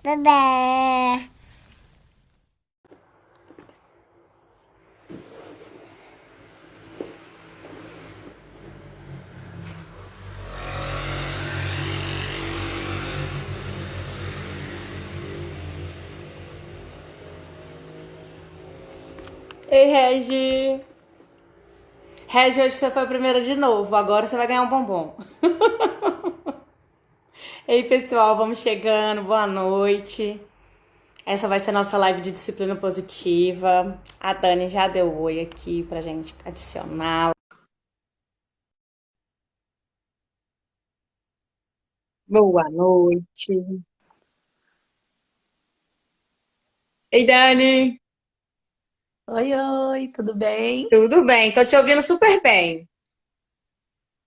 Bebê. Ei, Regi! Regi, hoje você foi a primeira de novo. Agora você vai ganhar um bombom. Ei, pessoal, vamos chegando. Boa noite. Essa vai ser a nossa live de disciplina positiva. A Dani já deu oi aqui pra gente adicionar. Boa noite. Ei, Dani. Oi, oi, tudo bem? Tudo bem? Tô te ouvindo super bem.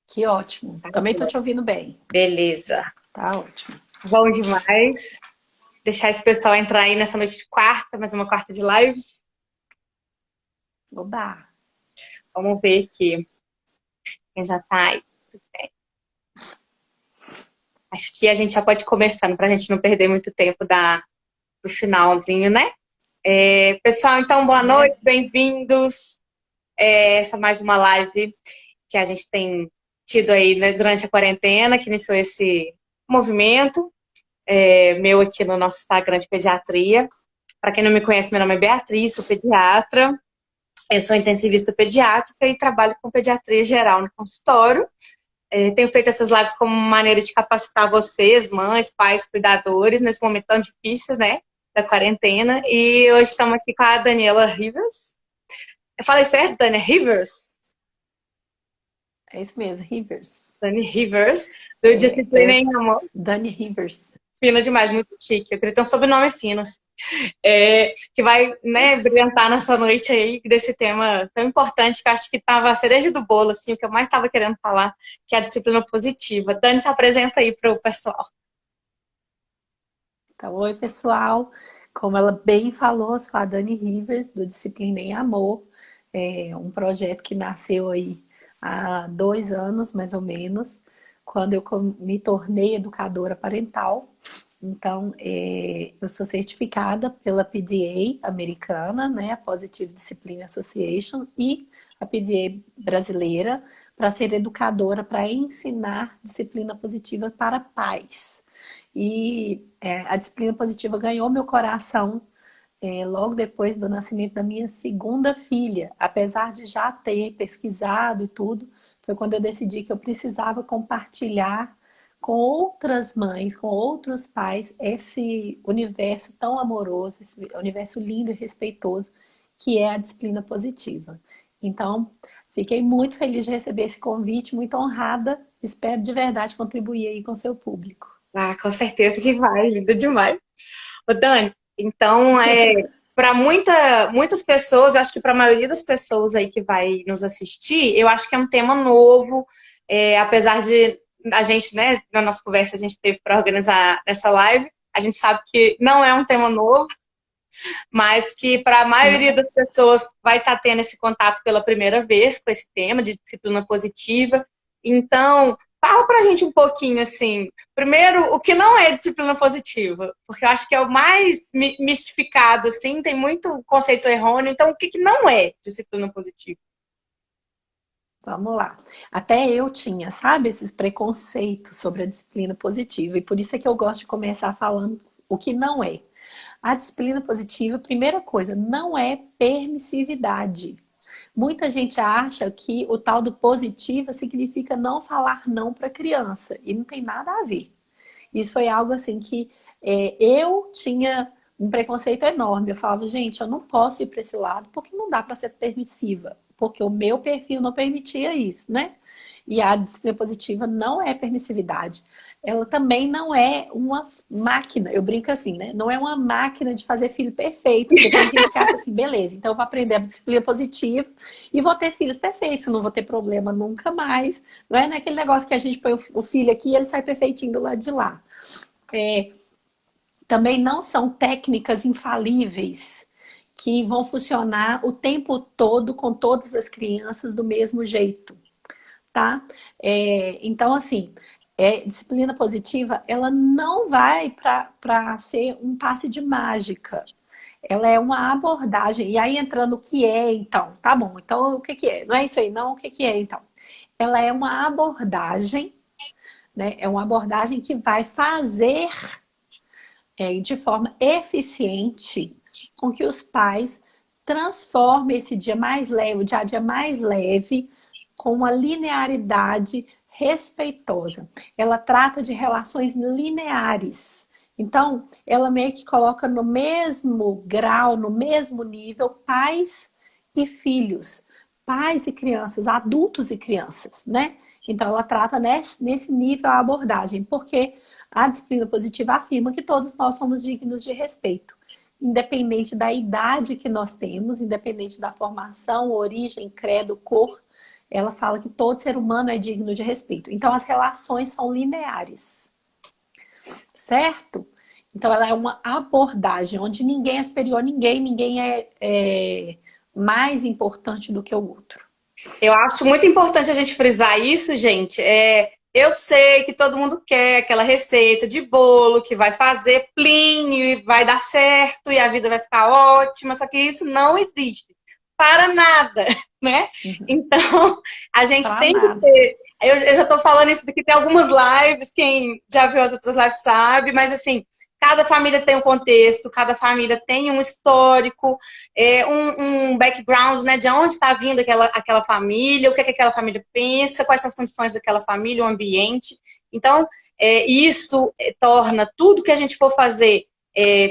Que ótimo. Tá Também tô bom. te ouvindo bem. Beleza. Tá ótimo. Bom demais. Deixar esse pessoal entrar aí nessa noite de quarta, mais uma quarta de lives. Oba. Vamos ver aqui quem já tá aí. Tudo bem. Acho que a gente já pode ir começando para a gente não perder muito tempo do finalzinho, né? Pessoal, então, boa noite, É, bem-vindos. Essa é mais uma live que a gente tem tido aí, né, durante a quarentena, que iniciou esse movimento meu aqui no nosso Instagram de pediatria. Para quem não me conhece, meu nome é Beatriz, sou pediatra. Eu sou intensivista pediátrica e trabalho com pediatria geral no consultório. Tenho feito essas lives como maneira de capacitar vocês, mães, pais, cuidadores, nesse momento tão difícil, né, da quarentena. E hoje estamos aqui com a Daniela Rivers. Eu falei certo, Dani Rivers? é isso mesmo, Rivers. Dani Rivers, do Disciplina em Amor. Dani Rivers. Fina demais, muito chique. Eu queria ter um sobrenome fino, assim. Que vai, né, brilhantar nessa noite aí desse tema tão importante que eu acho que estava a cereja do bolo, assim, o que eu mais estava querendo falar, que é a disciplina positiva. Dani, se apresenta aí para o pessoal. Então, oi, pessoal. Como ela bem falou, sou a Dani Rivers, do Disciplina em Amor. É um projeto que nasceu aí há 2 anos, mais ou menos, quando eu me tornei educadora parental. Então, eu sou certificada pela PDA americana, né, a Positive Discipline Association, e a PDA brasileira, para ser educadora, para ensinar disciplina positiva para pais. E a disciplina positiva ganhou meu coração logo depois do nascimento da minha segunda filha. Apesar de já ter pesquisado e tudo, foi quando eu decidi que eu precisava compartilhar com outras mães, com outros pais, esse universo tão amoroso, esse universo lindo e respeitoso que é a disciplina positiva. Então, fiquei muito feliz de receber esse convite, muito honrada. Espero de verdade contribuir aí com o seu público. Ah, com certeza que vai, linda demais. Ô, Dani, então, para muitas pessoas, acho que para a maioria das pessoas aí que vai nos assistir, eu acho que é um tema novo, apesar de a gente, né, na nossa conversa a gente teve para organizar essa live, a gente sabe que não é um tema novo, mas que para a maioria Não. das pessoas vai estar tendo esse contato pela primeira vez com esse tema de disciplina positiva. Então, fala para a gente um pouquinho, assim, primeiro, o que não é disciplina positiva, porque eu acho que é o mais mistificado, assim, tem muito conceito errôneo, então o que não é disciplina positiva? Vamos lá. Até eu tinha, sabe, esses preconceitos sobre a disciplina positiva, e por isso é que eu gosto de começar falando o que não é. A disciplina positiva, primeira coisa, não é permissividade. Muita gente acha que o tal do positiva significa não falar não para a criança, e não tem nada a ver. Isso foi algo assim que eu tinha um preconceito enorme. Eu falava, gente, eu não posso ir para esse lado porque não dá para ser permissiva, porque o meu perfil não permitia isso, né? E a disciplina positiva não é permissividade. Ela também não é uma máquina, eu brinco assim, né? Não é uma máquina de fazer filho perfeito, porque tem gente que acha assim, beleza, então eu vou aprender a disciplina positiva e vou ter filhos perfeitos, não vou ter problema nunca mais. Não é naquele negócio que a gente põe o filho aqui e ele sai perfeitinho do lado de lá. É, também não são técnicas infalíveis que vão funcionar o tempo todo com todas as crianças do mesmo jeito, tá? Então, assim, Disciplina positiva, ela não vai para ser um passe de mágica. Ela é uma abordagem. E aí entrando o que é, então. Tá bom, então o que que é? Não é isso aí, não? O que que é, então? Ela é uma abordagem, né? É uma abordagem que vai fazer de forma eficiente com que os pais transformem esse dia mais leve, o dia a dia mais leve, com uma linearidade respeitosa. Ela trata de relações lineares. Então, ela meio que coloca no mesmo grau, no mesmo nível, pais e filhos, pais e crianças, adultos e crianças, né? Então, ela trata nesse nível a abordagem, porque a disciplina positiva afirma que todos nós somos dignos de respeito, independente da idade que nós temos, independente da formação, origem, credo, cor. Ela fala que todo ser humano é digno de respeito. Então, as relações são lineares, certo? Então, ela é uma abordagem onde ninguém é superior a ninguém, ninguém é mais importante do que o outro. Eu acho muito importante a gente frisar isso, gente. Eu sei que todo mundo quer aquela receita de bolo que vai fazer plim e vai dar certo e a vida vai ficar ótima, só que isso não existe para nada, né? Uhum. Então, a gente Pra tem que nada. ter. Eu já estou falando isso daqui, tem algumas lives, quem já viu as outras lives sabe, mas assim, cada família tem um contexto, cada família tem um histórico, um background, né, de onde está vindo aquela família, o que aquela família pensa, quais são as condições daquela família, o ambiente. Então, isso torna tudo que a gente for fazer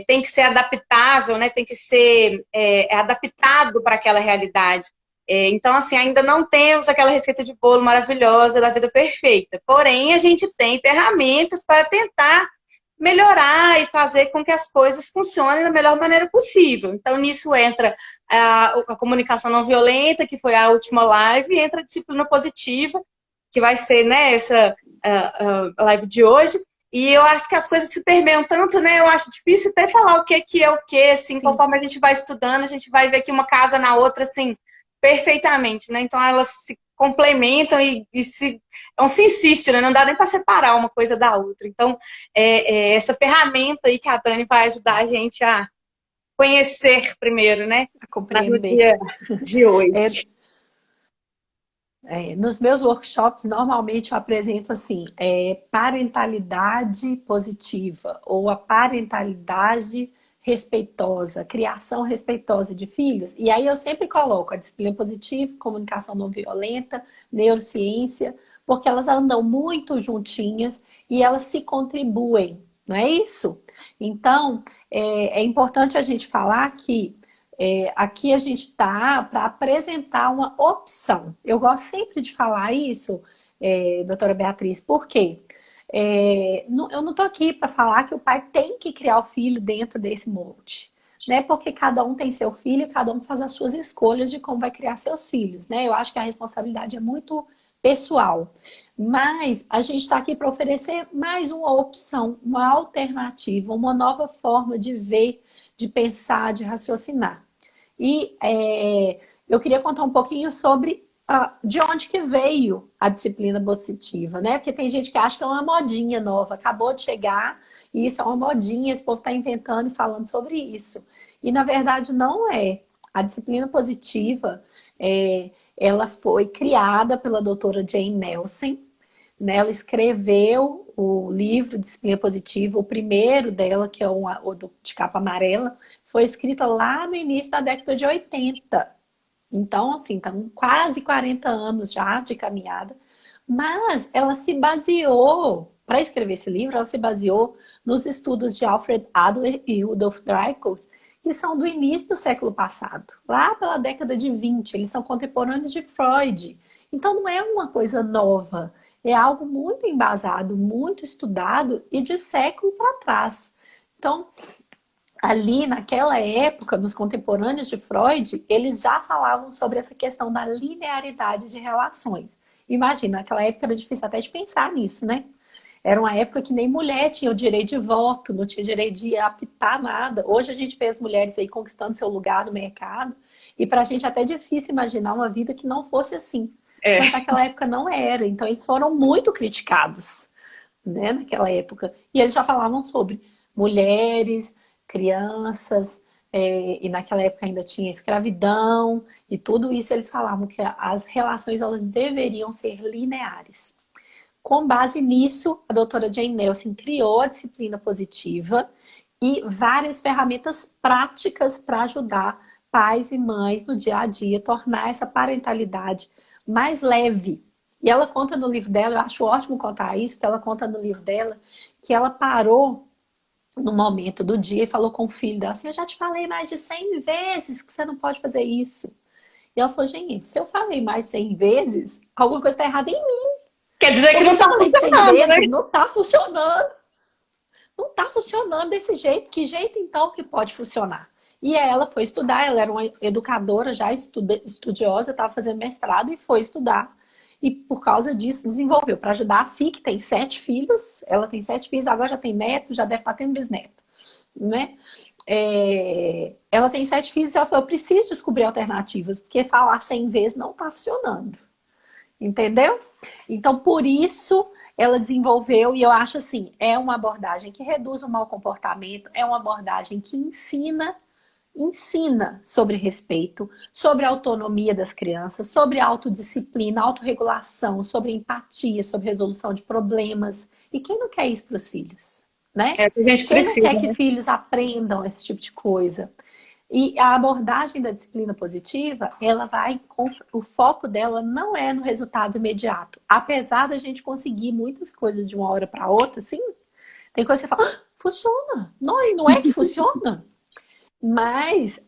tem que ser adaptável, né, tem que ser adaptado para aquela realidade. Então, assim, ainda não temos aquela receita de bolo maravilhosa da vida perfeita. Porém, a gente tem ferramentas para tentar melhorar e fazer com que as coisas funcionem da melhor maneira possível. Então, nisso entra a comunicação não violenta, que foi a última live, e entra a disciplina positiva, que vai ser, né, essa a live de hoje. E eu acho que as coisas se permeiam tanto, né? Eu acho difícil até falar o que é o que, assim, Sim. conforme a gente vai estudando, a gente vai ver que uma casa na outra, assim, perfeitamente, né? Então elas se complementam não se insiste, né? Não dá nem para separar uma coisa da outra. Então, essa ferramenta aí que a Dani vai ajudar a gente a conhecer primeiro, né? A No compreender. dia de É, hoje. nos meus workshops, normalmente eu apresento assim, parentalidade positiva ou a parentalidade respeitosa, criação respeitosa de filhos. E aí eu sempre coloco a disciplina positiva, comunicação não violenta, neurociência, porque elas andam muito juntinhas e elas se contribuem, não é isso? Então, é importante a gente falar que aqui a gente está para apresentar uma opção. Eu gosto sempre de falar isso, doutora Beatriz, por quê? Eu não estou aqui para falar que o pai tem que criar o filho dentro desse molde. Né? Porque cada um tem seu filho, cada um faz as suas escolhas de como vai criar seus filhos. Né? Eu acho que a responsabilidade é muito pessoal. Mas a gente está aqui para oferecer mais uma opção, uma alternativa, uma nova forma de ver, de pensar, de raciocinar. E eu queria contar um pouquinho sobre de onde que veio a disciplina positiva, né? Porque tem gente que acha que é uma modinha nova, acabou de chegar e isso é uma modinha, esse povo está inventando e falando sobre isso. E na verdade não é. A disciplina positiva, ela foi criada pela doutora Jane Nelson, né? Ela escreveu o livro Disciplina Positiva, o primeiro dela, que é o de capa amarela, foi escrita lá no início da década de 80. Então, assim, estão quase 40 anos já de caminhada. Mas ela se baseou, para escrever esse livro, ela se baseou nos estudos de Alfred Adler e Rudolf Dreikels, que são do início do século passado, lá pela década de 20. Eles são contemporâneos de Freud. Então, não é uma coisa nova. É algo muito embasado, muito estudado e de século para trás. Então, ali naquela época, nos contemporâneos de Freud, eles já falavam sobre essa questão da linearidade de relações. Imagina, naquela época era difícil até de pensar nisso, né? Era uma época que nem mulher tinha o direito de voto, não tinha direito de apitar nada. Hoje a gente vê as mulheres aí conquistando seu lugar no mercado, e para a gente é até difícil imaginar uma vida que não fosse assim. Mas naquela época não era, então eles foram muito criticados. né, naquela época. E eles já falavam sobre mulheres, crianças, e naquela época ainda tinha escravidão, e tudo isso eles falavam que as relações elas deveriam ser lineares. Com base nisso, a doutora Jane Nelson criou a disciplina positiva e várias ferramentas práticas para ajudar pais e mães no dia a dia, tornar essa parentalidade mais leve. E ela conta no livro dela, eu acho ótimo contar isso, que ela conta no livro dela, que ela parou no momento do dia e falou com o filho dela assim, eu já te falei mais de 100 vezes que você não pode fazer isso. E ela falou, gente, se eu falei mais 100 vezes, alguma coisa está errada em mim. Quer dizer que Porque não se tá eu falei de 100 funcionando, né? vezes, não está funcionando. Não está funcionando desse jeito. Que jeito então que pode funcionar? E ela foi estudar, ela era uma educadora já estudiosa, estava fazendo mestrado e foi estudar. E por causa disso desenvolveu para ajudar a Si, que tem 7 filhos. Ela tem 7 filhos, agora já tem neto, já deve estar tendo bisneto, né? Ela tem 7 filhos e ela falou, eu preciso descobrir alternativas, porque falar 100 vezes não está funcionando. Entendeu? Então, por isso, ela desenvolveu, e eu acho assim, é uma abordagem que reduz o mau comportamento, é uma abordagem que ensina sobre respeito, sobre a autonomia das crianças, sobre autodisciplina, autorregulação, sobre empatia, sobre resolução de problemas. E quem não quer isso para os filhos, né? É o que a gente Quem não precisa, quer que né? filhos aprendam esse tipo de coisa? E a abordagem da disciplina positiva, ela vai, o foco dela não é no resultado imediato. Apesar da gente conseguir muitas coisas de uma hora para outra, sim, tem coisa que você fala, ah, funciona. Não, não é que funciona. Mas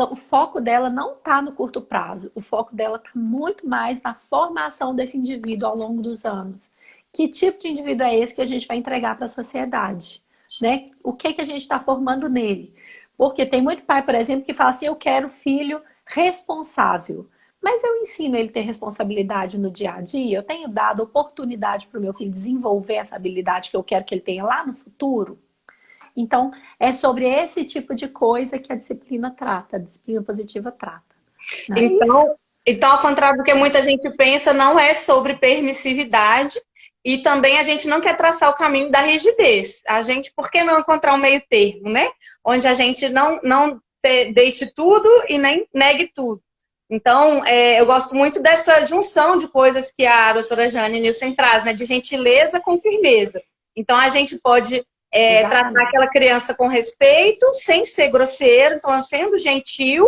o foco dela não está no curto prazo. O foco dela está muito mais na formação desse indivíduo ao longo dos anos. Que tipo de indivíduo é esse que a gente vai entregar para a sociedade? Né? O que a gente está formando nele? Porque tem muito pai, por exemplo, que fala assim, eu quero filho responsável. Mas eu ensino ele a ter responsabilidade no dia a dia? Eu tenho dado oportunidade para o meu filho desenvolver essa habilidade que eu quero que ele tenha lá no futuro? Então, é sobre esse tipo de coisa que a disciplina trata, a disciplina positiva trata. Não é isso? Então, ao contrário do que muita gente pensa, não é sobre permissividade e também a gente não quer traçar o caminho da rigidez. A gente, por que não encontrar um meio termo, né? Onde a gente não deixe tudo e nem negue tudo. Então, eu gosto muito dessa junção de coisas que a doutora Jane Nilson traz, né? De gentileza com firmeza. Então, a gente pode tratar aquela Exatamente. criança com respeito, sem ser grosseiro, então sendo gentil,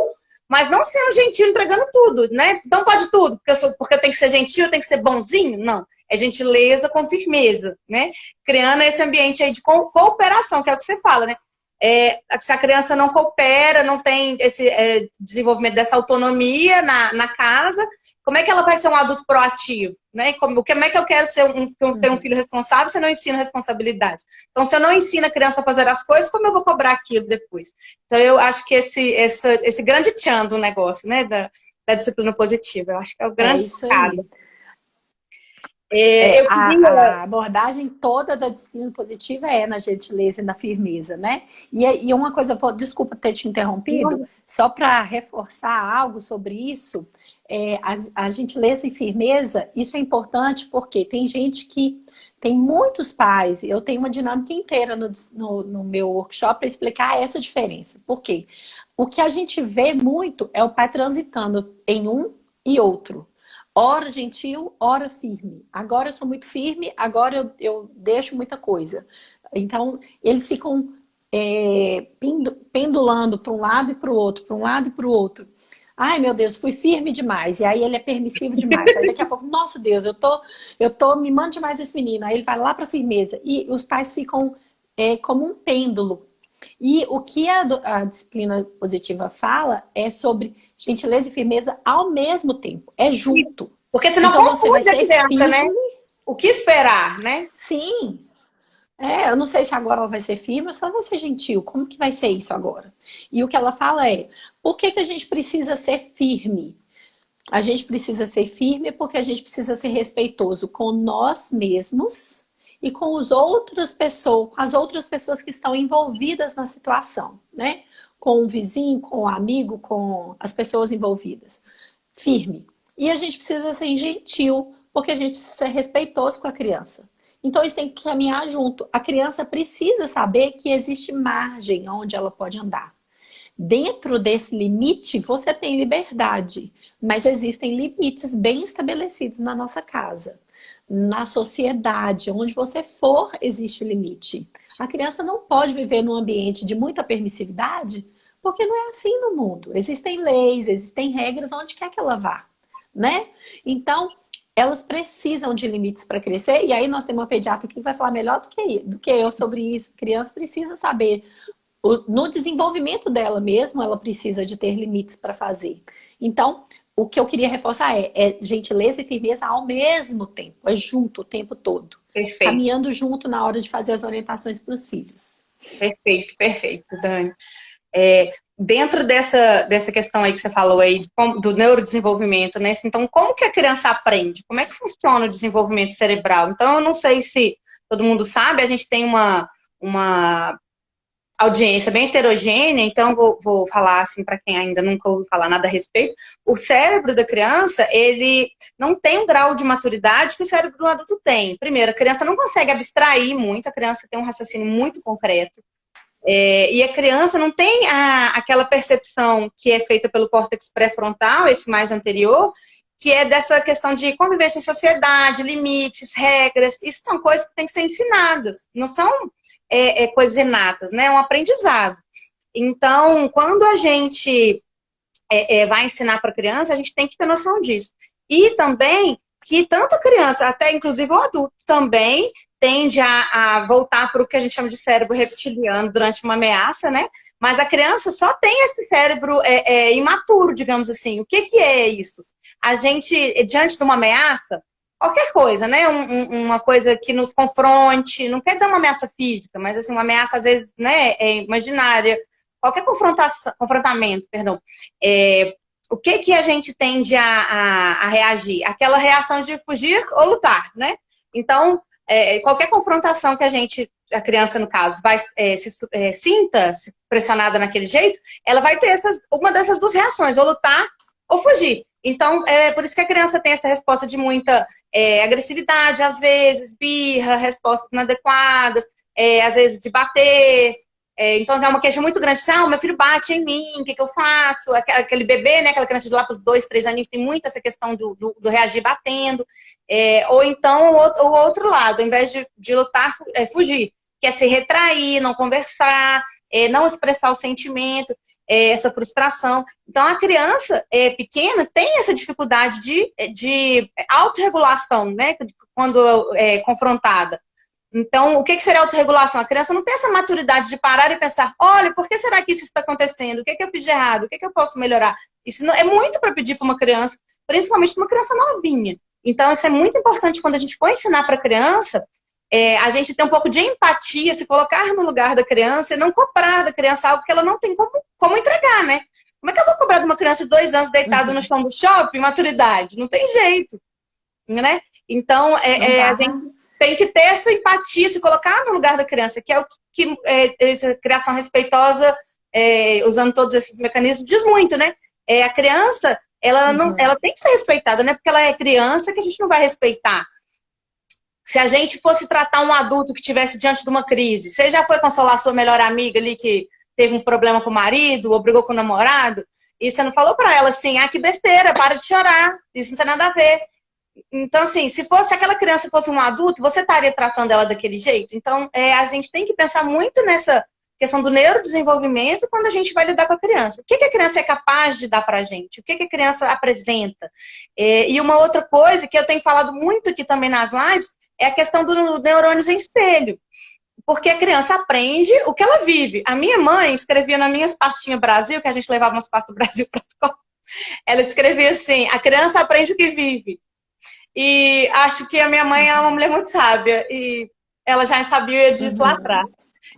mas não sendo gentil entregando tudo, né? Então pode tudo, porque eu tenho que ser gentil, eu tenho que ser bonzinho? Não. É gentileza com firmeza, né? Criando esse ambiente aí de cooperação, que é o que você fala, né? Se a criança não coopera, não tem esse desenvolvimento dessa autonomia na casa, como é que ela vai ser um adulto proativo? Né? Como é que eu quero ter um filho responsável se eu não ensino responsabilidade? Então, se eu não ensino a criança a fazer as coisas, como eu vou cobrar aquilo depois? Então, eu acho que esse grande tchan do negócio, né, da disciplina positiva, eu acho que é o É grande isso aí. sacado. Eu queria... A abordagem toda da disciplina positiva é na gentileza e na firmeza, né? E uma coisa, desculpa ter te interrompido, só para reforçar algo sobre isso, a gentileza e firmeza, isso é importante porque tem gente que, tem muitos pais, eu tenho uma dinâmica inteira no meu workshop para explicar essa diferença. Por quê? O que a gente vê muito é o pai transitando em um e outro. Ora gentil, ora firme. Agora eu sou muito firme, agora eu deixo muita coisa. Então, eles ficam pendulando para um lado e para o outro, para um lado e para o outro. Ai, meu Deus, fui firme demais. E aí ele é permissivo demais. Aí daqui a pouco, nossa Deus, eu tô mimando demais esse menino. Aí ele vai lá para firmeza. E os pais ficam como um pêndulo. E o que a disciplina positiva fala é sobre gentileza e firmeza ao mesmo tempo. É junto. Porque senão Então você vai confunde a ser criança, né? firme. O que esperar, né? Sim. Eu não sei se agora ela vai ser firme ou se ela vai ser gentil. Como que vai ser isso agora? E o que ela fala é, por que a gente precisa ser firme? A gente precisa ser firme porque a gente precisa ser respeitoso com nós mesmos e com as outras pessoas que estão envolvidas na situação, né? Com o vizinho, com o amigo, com as pessoas envolvidas. Firme. E a gente precisa ser gentil, porque a gente precisa ser respeitoso com a criança. Então, isso tem que caminhar junto. A criança precisa saber que existe margem onde ela pode andar. Dentro desse limite, você tem liberdade, mas existem limites bem estabelecidos na nossa casa. Na sociedade, onde você for, existe limite. A criança não pode viver num ambiente de muita permissividade, porque não é assim no mundo. Existem leis, existem regras onde quer que ela vá, né? Então, elas precisam de limites para crescer, e aí nós temos uma pediatra que vai falar melhor do que eu sobre isso. A criança precisa saber no desenvolvimento dela mesmo, ela precisa de ter limites para fazer. Então, o que eu queria reforçar é gentileza e firmeza ao mesmo tempo, é junto o tempo todo. Perfeito, Caminhando junto na hora de fazer as orientações para os filhos. perfeito, perfeito, Dani. Dentro dessa questão aí que você falou aí, do neurodesenvolvimento, né? Então, como que a criança aprende? Como é que funciona o desenvolvimento cerebral? Então, eu não sei se todo mundo sabe, a gente tem uma audiência bem heterogênea, então vou falar assim para quem ainda nunca ouviu falar nada a respeito. O cérebro da criança, ele não tem um grau de maturidade que o cérebro do adulto tem. Primeiro, a criança não consegue abstrair muito, a criança tem um raciocínio muito concreto. E a criança não tem aquela percepção que é feita pelo córtex pré-frontal, esse mais anterior, que é dessa questão de convivência em sociedade, limites, regras. Isso são coisas que têm que ser ensinadas, não são coisas inatas, né? É um aprendizado. Então, quando a gente vai ensinar para a criança, a gente tem que ter noção disso. E também que tanto a criança, até inclusive o adulto também, tende a voltar para o que a gente chama de cérebro reptiliano durante uma ameaça, né? Mas a criança só tem esse cérebro imaturo, digamos assim. O que é isso? A gente, diante de uma ameaça, qualquer coisa, né? Uma coisa que nos confronte, não quer dizer uma ameaça física, mas assim, uma ameaça, às vezes, né, imaginária. Qualquer confrontamento, perdão. O que a gente tende a reagir? Aquela reação de fugir ou lutar, né? Então, qualquer confrontação que a criança, no caso, sinta-se pressionada naquele jeito, ela vai ter uma dessas duas reações, ou lutar ou fugir. Então, por isso que a criança tem essa resposta de muita agressividade, às vezes, birra, respostas inadequadas, às vezes de bater. Então, é uma queixa muito grande. Meu filho bate em mim, o que eu faço? Aquele bebê, né, aquela criança de lá para os 2, 3 aninhos, tem muito essa questão do reagir batendo. Ou então, o outro lado, ao invés de lutar, fugir. Que é se retrair, não conversar, não expressar o sentimento, essa frustração. Então, a criança pequena tem essa dificuldade de autorregulação, né, quando confrontada. Então, o que seria autorregulação? A criança não tem essa maturidade de parar e pensar, olha, por que será que isso está acontecendo? O que eu fiz de errado? O que eu posso melhorar? Isso não, é muito para pedir para uma criança, principalmente uma criança novinha. Então, isso é muito importante quando a gente for ensinar para a criança, a gente ter um pouco de empatia, se colocar no lugar da criança e não cobrar da criança algo que ela não tem como entregar, né? Como é que eu vou cobrar de uma criança de 2 anos deitada no chão do shopping, maturidade? Não tem jeito, né? Então, Não dá. a gente tem que ter essa empatia, se colocar no lugar da criança, que é o que essa criação respeitosa, usando todos esses mecanismos, diz muito, né? A criança, ela tem que ser respeitada, né? Porque ela é criança que a gente não vai respeitar. Se a gente fosse tratar um adulto que estivesse diante de uma crise, você já foi consolar sua melhor amiga ali que teve um problema com o marido, ou brigou com o namorado, e você não falou pra ela assim, que besteira, para de chorar, isso não tem nada a ver. Então, assim, se aquela criança fosse um adulto, você estaria tratando ela daquele jeito? Então, a gente tem que pensar muito nessa questão do neurodesenvolvimento quando a gente vai lidar com a criança. O que a criança é capaz de dar pra gente? O que a criança apresenta? E uma outra coisa que eu tenho falado muito aqui também nas lives é a questão do neurônios em espelho. Porque a criança aprende o que ela vive. A minha mãe escrevia nas minhas pastinhas Brasil, que a gente levava umas pastas Brasil para a escola, ela escrevia assim, a criança aprende o que vive. E acho que a minha mãe é uma mulher muito sábia e ela já sabia disso lá atrás.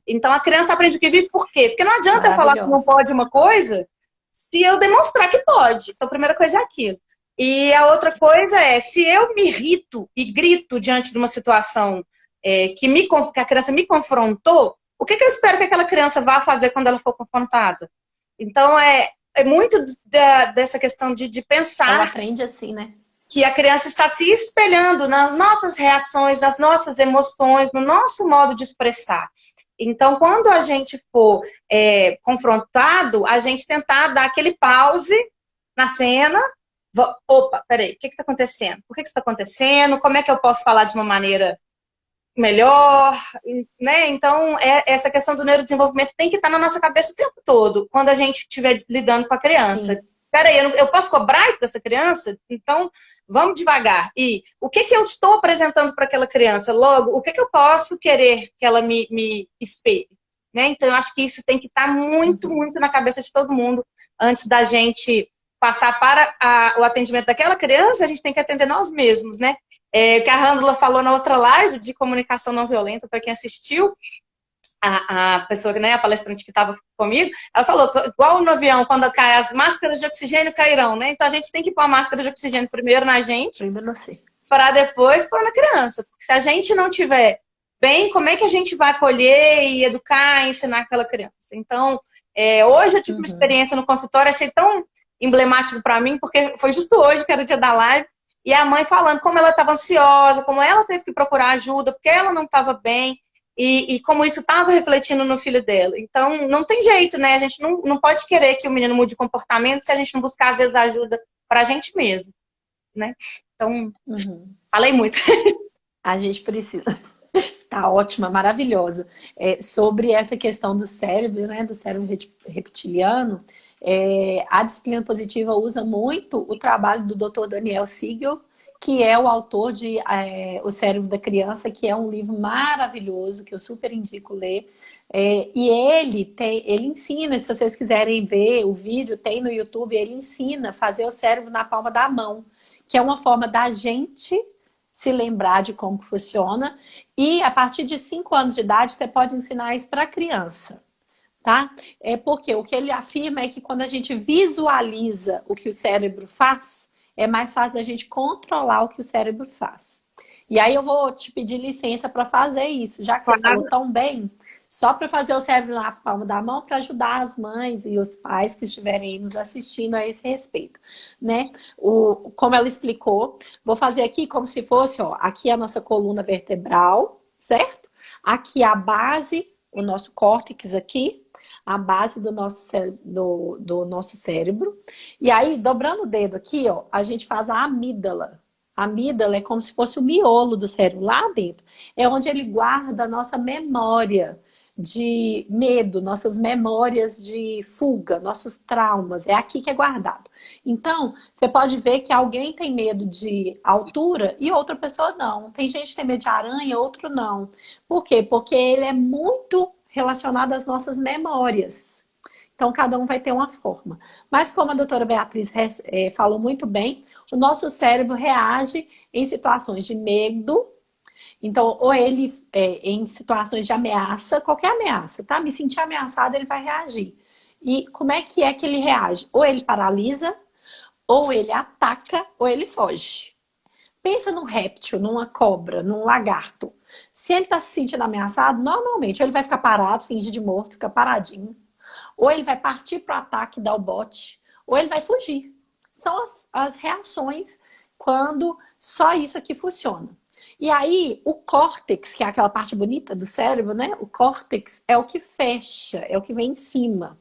Então a criança aprende o que vive por quê? Porque não adianta eu falar que não pode uma coisa se eu demonstrar que pode. Então a primeira coisa é aquilo. E a outra coisa é, se eu me irrito e grito diante de uma situação que a criança me confrontou, o que eu espero que aquela criança vá fazer quando ela for confrontada? Então é muito dessa questão de pensar. Ela aprende assim, né? que a criança está se espelhando nas nossas reações, nas nossas emoções, no nosso modo de expressar. Então, quando a gente for confrontado, a gente tentar dar aquele pause na cena. Opa, peraí, o que está acontecendo? Por que isso está acontecendo? Como é que eu posso falar de uma maneira melhor, né? Então, essa questão do neurodesenvolvimento tem que estar na nossa cabeça o tempo todo, quando a gente estiver lidando com a criança. Sim. Peraí, eu posso cobrar isso dessa criança? Então, vamos devagar. E o que eu estou apresentando para aquela criança? Logo, o que eu posso querer que ela me espelhe? Né? Então, eu acho que isso tem que estar muito, muito na cabeça de todo mundo antes da gente passar para o atendimento daquela criança, a gente tem que atender nós mesmos, né? O que a Randula falou na outra live de comunicação não violenta, para quem assistiu, a pessoa, né, a palestrante que estava comigo, ela falou, igual no avião, quando cai as máscaras de oxigênio cairão, né? Então a gente tem que pôr a máscara de oxigênio primeiro na gente, para depois pôr na criança. Porque se a gente não tiver bem, como é que a gente vai acolher e educar, ensinar aquela criança? Então, hoje eu tive uma experiência no consultório, achei tão emblemático para mim, porque foi justo hoje, que era o dia da live, e a mãe falando como ela estava ansiosa, como ela teve que procurar ajuda, porque ela não estava bem, e como isso estava refletindo no filho dela. Então, não tem jeito, né? A gente não pode querer que o menino mude de comportamento se a gente não buscar, às vezes, ajuda para a gente mesmo, né? Então, falei muito. A gente precisa. Tá ótima, maravilhosa. Sobre essa questão do cérebro, né? Do cérebro reptiliano, a disciplina positiva usa muito o trabalho do Dr. Daniel Siegel, que é o autor de O Cérebro da Criança, que é um livro maravilhoso, que eu super indico ler. E ele ensina, se vocês quiserem ver o vídeo, tem no YouTube, ele ensina a fazer o cérebro na palma da mão, que é uma forma da gente se lembrar de como funciona. E a partir de 5 anos de idade, você pode ensinar isso para a criança. Tá? Porque o que ele afirma é que quando a gente visualiza o que o cérebro faz, é mais fácil da gente controlar o que o cérebro faz. E aí eu vou te pedir licença para fazer isso, já que você falou tão bem, só para fazer o cérebro na palma da mão, para ajudar as mães e os pais que estiverem aí nos assistindo a esse respeito, né? Como ela explicou, vou fazer aqui como se fosse, ó, aqui a nossa coluna vertebral, certo? Aqui a base, o nosso córtex aqui, a base do nosso cérebro. E aí, dobrando o dedo aqui, ó, a gente faz a amígdala. A amígdala é como se fosse o miolo do cérebro, lá dentro. É onde ele guarda a nossa memória de medo, nossas memórias de fuga, nossos traumas. É aqui que é guardado. Então, você pode ver que alguém tem medo de altura e outra pessoa não. Tem gente que tem medo de aranha, outro não. Por quê? Porque ele é muito relacionado às nossas memórias. Então, cada um vai ter uma forma. Mas como a doutora Beatriz falou muito bem, o nosso cérebro reage em situações de medo. Então, ou ele, em situações de ameaça, qualquer ameaça, tá? Me sentir ameaçado, ele vai reagir. E como é que ele reage? Ou ele paralisa, ou ele ataca, ou ele foge. Pensa num réptil, numa cobra, num lagarto. Se ele está se sentindo ameaçado, normalmente ele vai ficar parado, fingir de morto, ficar paradinho. Ou ele vai partir para o ataque, dar o bote, ou ele vai fugir. São as reações quando só isso aqui funciona. E aí, o córtex, que é aquela parte bonita do cérebro, né? O córtex é o que fecha, é o que vem em cima,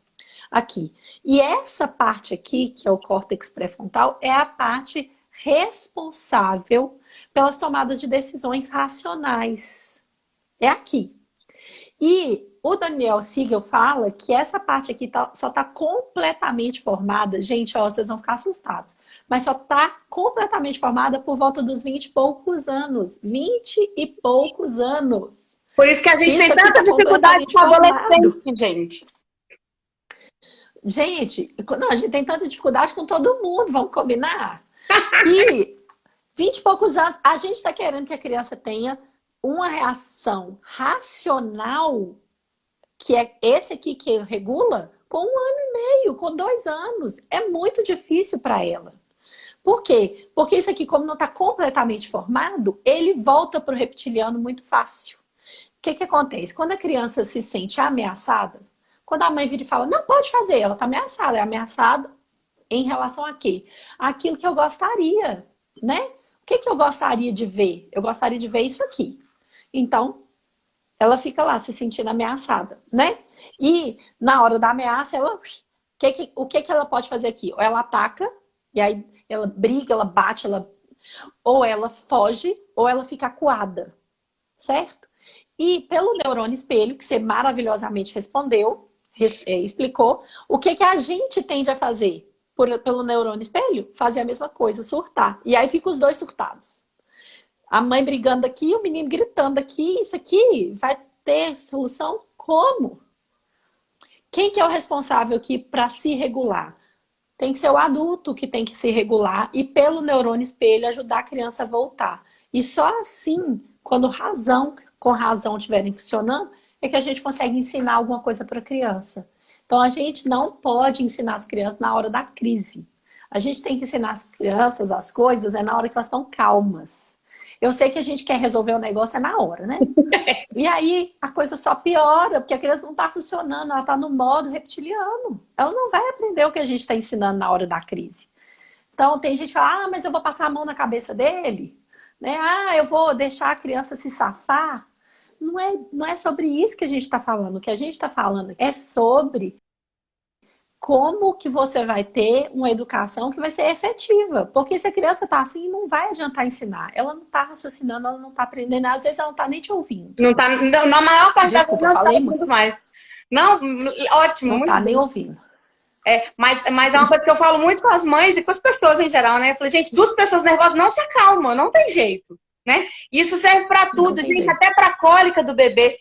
aqui. E essa parte aqui, que é o córtex pré-frontal, é a parte responsável pelas tomadas de decisões racionais. É aqui. E o Daniel Siegel fala que essa parte aqui só está completamente formada, gente, ó, vocês vão ficar assustados, mas só está completamente formada por volta dos 20 e poucos anos. 20 e poucos anos. Por isso que a gente tem tanta dificuldade com adolescente, gente. Gente, não, a gente tem tanta dificuldade com todo mundo, vamos combinar? E 20 e poucos anos, a gente está querendo que a criança tenha uma reação racional, que é esse aqui que regula, com 1 ano e meio, com 2 anos. É muito difícil para ela. Por quê? Porque isso aqui, como não está completamente formado, ele volta para o reptiliano muito fácil. O que acontece? Quando a criança se sente ameaçada, quando a mãe vira e fala, não pode fazer, ela está ameaçada. É ameaçada em relação a quê? Aquilo que eu gostaria. né? O que eu gostaria de ver? Eu gostaria de ver isso aqui. Então, ela fica lá se sentindo ameaçada, né? E na hora da ameaça, o que ela pode fazer aqui? Ou ela ataca, e aí ela briga, ela bate, ou ela foge, ou ela fica acuada, certo? E pelo neurônio espelho, que você maravilhosamente respondeu, explicou, o que a gente tende a fazer pelo neurônio espelho? Fazer a mesma coisa, surtar. E aí fica os dois surtados. A mãe brigando aqui, o menino gritando aqui, isso aqui vai ter solução? Como? Quem que é o responsável aqui para se regular? Tem que ser o adulto que tem que se regular e pelo neurônio espelho ajudar a criança a voltar. E só assim, quando com razão estiverem funcionando, é que a gente consegue ensinar alguma coisa para a criança. Então a gente não pode ensinar as crianças na hora da crise. A gente tem que ensinar as crianças as coisas na hora que elas estão calmas. Eu sei que a gente quer resolver o negócio na hora, né? E aí a coisa só piora, porque a criança não está funcionando, ela está no modo reptiliano. Ela não vai aprender o que a gente está ensinando na hora da crise. Então tem gente que fala, mas eu vou passar a mão na cabeça dele, né? Eu vou deixar a criança se safar. Não é sobre isso que a gente está falando. O que a gente está falando é sobre como que você vai ter uma educação que vai ser efetiva. Porque se a criança está assim, não vai adiantar ensinar. Ela não está raciocinando, ela não está aprendendo, às vezes ela não está nem te ouvindo. Não tá, na maior parte das vezes não está ouvindo mais. Não, ótimo. Não está nem ouvindo. Mas é uma coisa que eu falo muito com as mães e com as pessoas em geral, né? Eu falei, gente, duas pessoas nervosas não se acalmam, não tem jeito, né? Isso serve para tudo, gente, jeito. Até para cólica do bebê.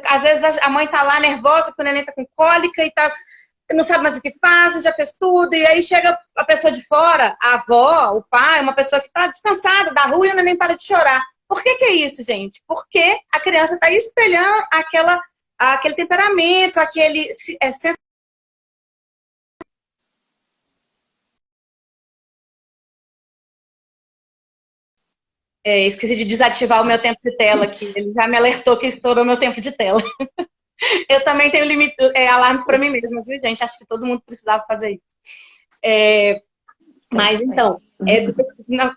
Às vezes a mãe tá lá nervosa, porque o neném tá com cólica e tá... não sabe mais o que faz, já fez tudo, e aí chega a pessoa de fora, a avó, o pai, uma pessoa que está descansada da rua e ainda nem para de chorar. Por que é isso, gente? Porque a criança está espelhando aquele temperamento, esqueci de desativar o meu tempo de tela aqui, ele já me alertou que estourou meu tempo de tela. Eu também tenho alarmes para mim mesma, viu, gente? Acho que todo mundo precisava fazer isso. Mas então,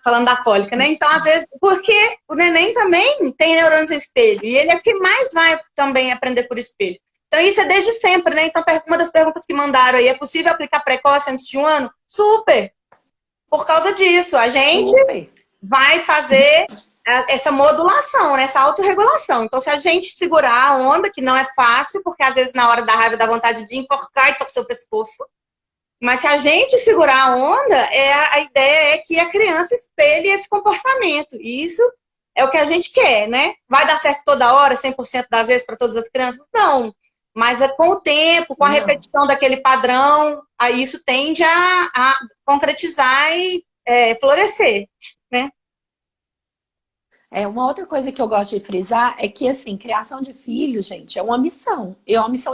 falando da cólica, né? Então, às vezes, porque o neném também tem neurônios no espelho, e ele é o que mais vai também aprender por espelho. Então, isso é desde sempre, né? Então, uma das perguntas que mandaram aí, é possível aplicar precoce antes de 1 ano? Super! Por causa disso, a gente vai fazer essa modulação, né? Essa autorregulação. Então, se a gente segurar a onda, que não é fácil, porque às vezes na hora da raiva dá vontade de enforcar e torcer o pescoço, mas se a gente segurar a onda, a ideia é que a criança espelhe esse comportamento. E isso é o que a gente quer, né? Vai dar certo toda hora, 100% das vezes para todas as crianças? Não. Mas com o tempo, com a repetição daquele padrão, aí isso tende a concretizar e florescer, né? Uma outra coisa que eu gosto de frisar é que, assim, criação de filho, gente, é uma missão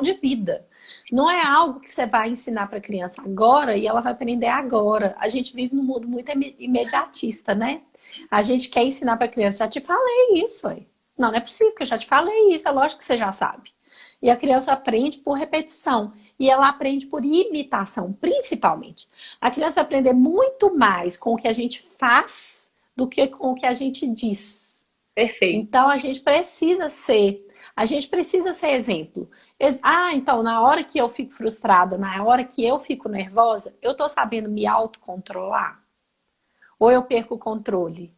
de vida. Não é algo que você vai ensinar para a criança agora e ela vai aprender agora. A gente vive num mundo muito imediatista, né? A gente quer ensinar para a criança, já te falei isso, aí. Não é possível que eu já te falei isso, é lógico que você já sabe. E a criança aprende por repetição. E ela aprende por imitação, principalmente. A criança vai aprender muito mais com o que a gente faz do que com o que a gente diz. Perfeito. Então, a gente precisa ser exemplo. Então, na hora que eu fico frustrada, na hora que eu fico nervosa, eu tô sabendo me autocontrolar? Ou eu perco o controle?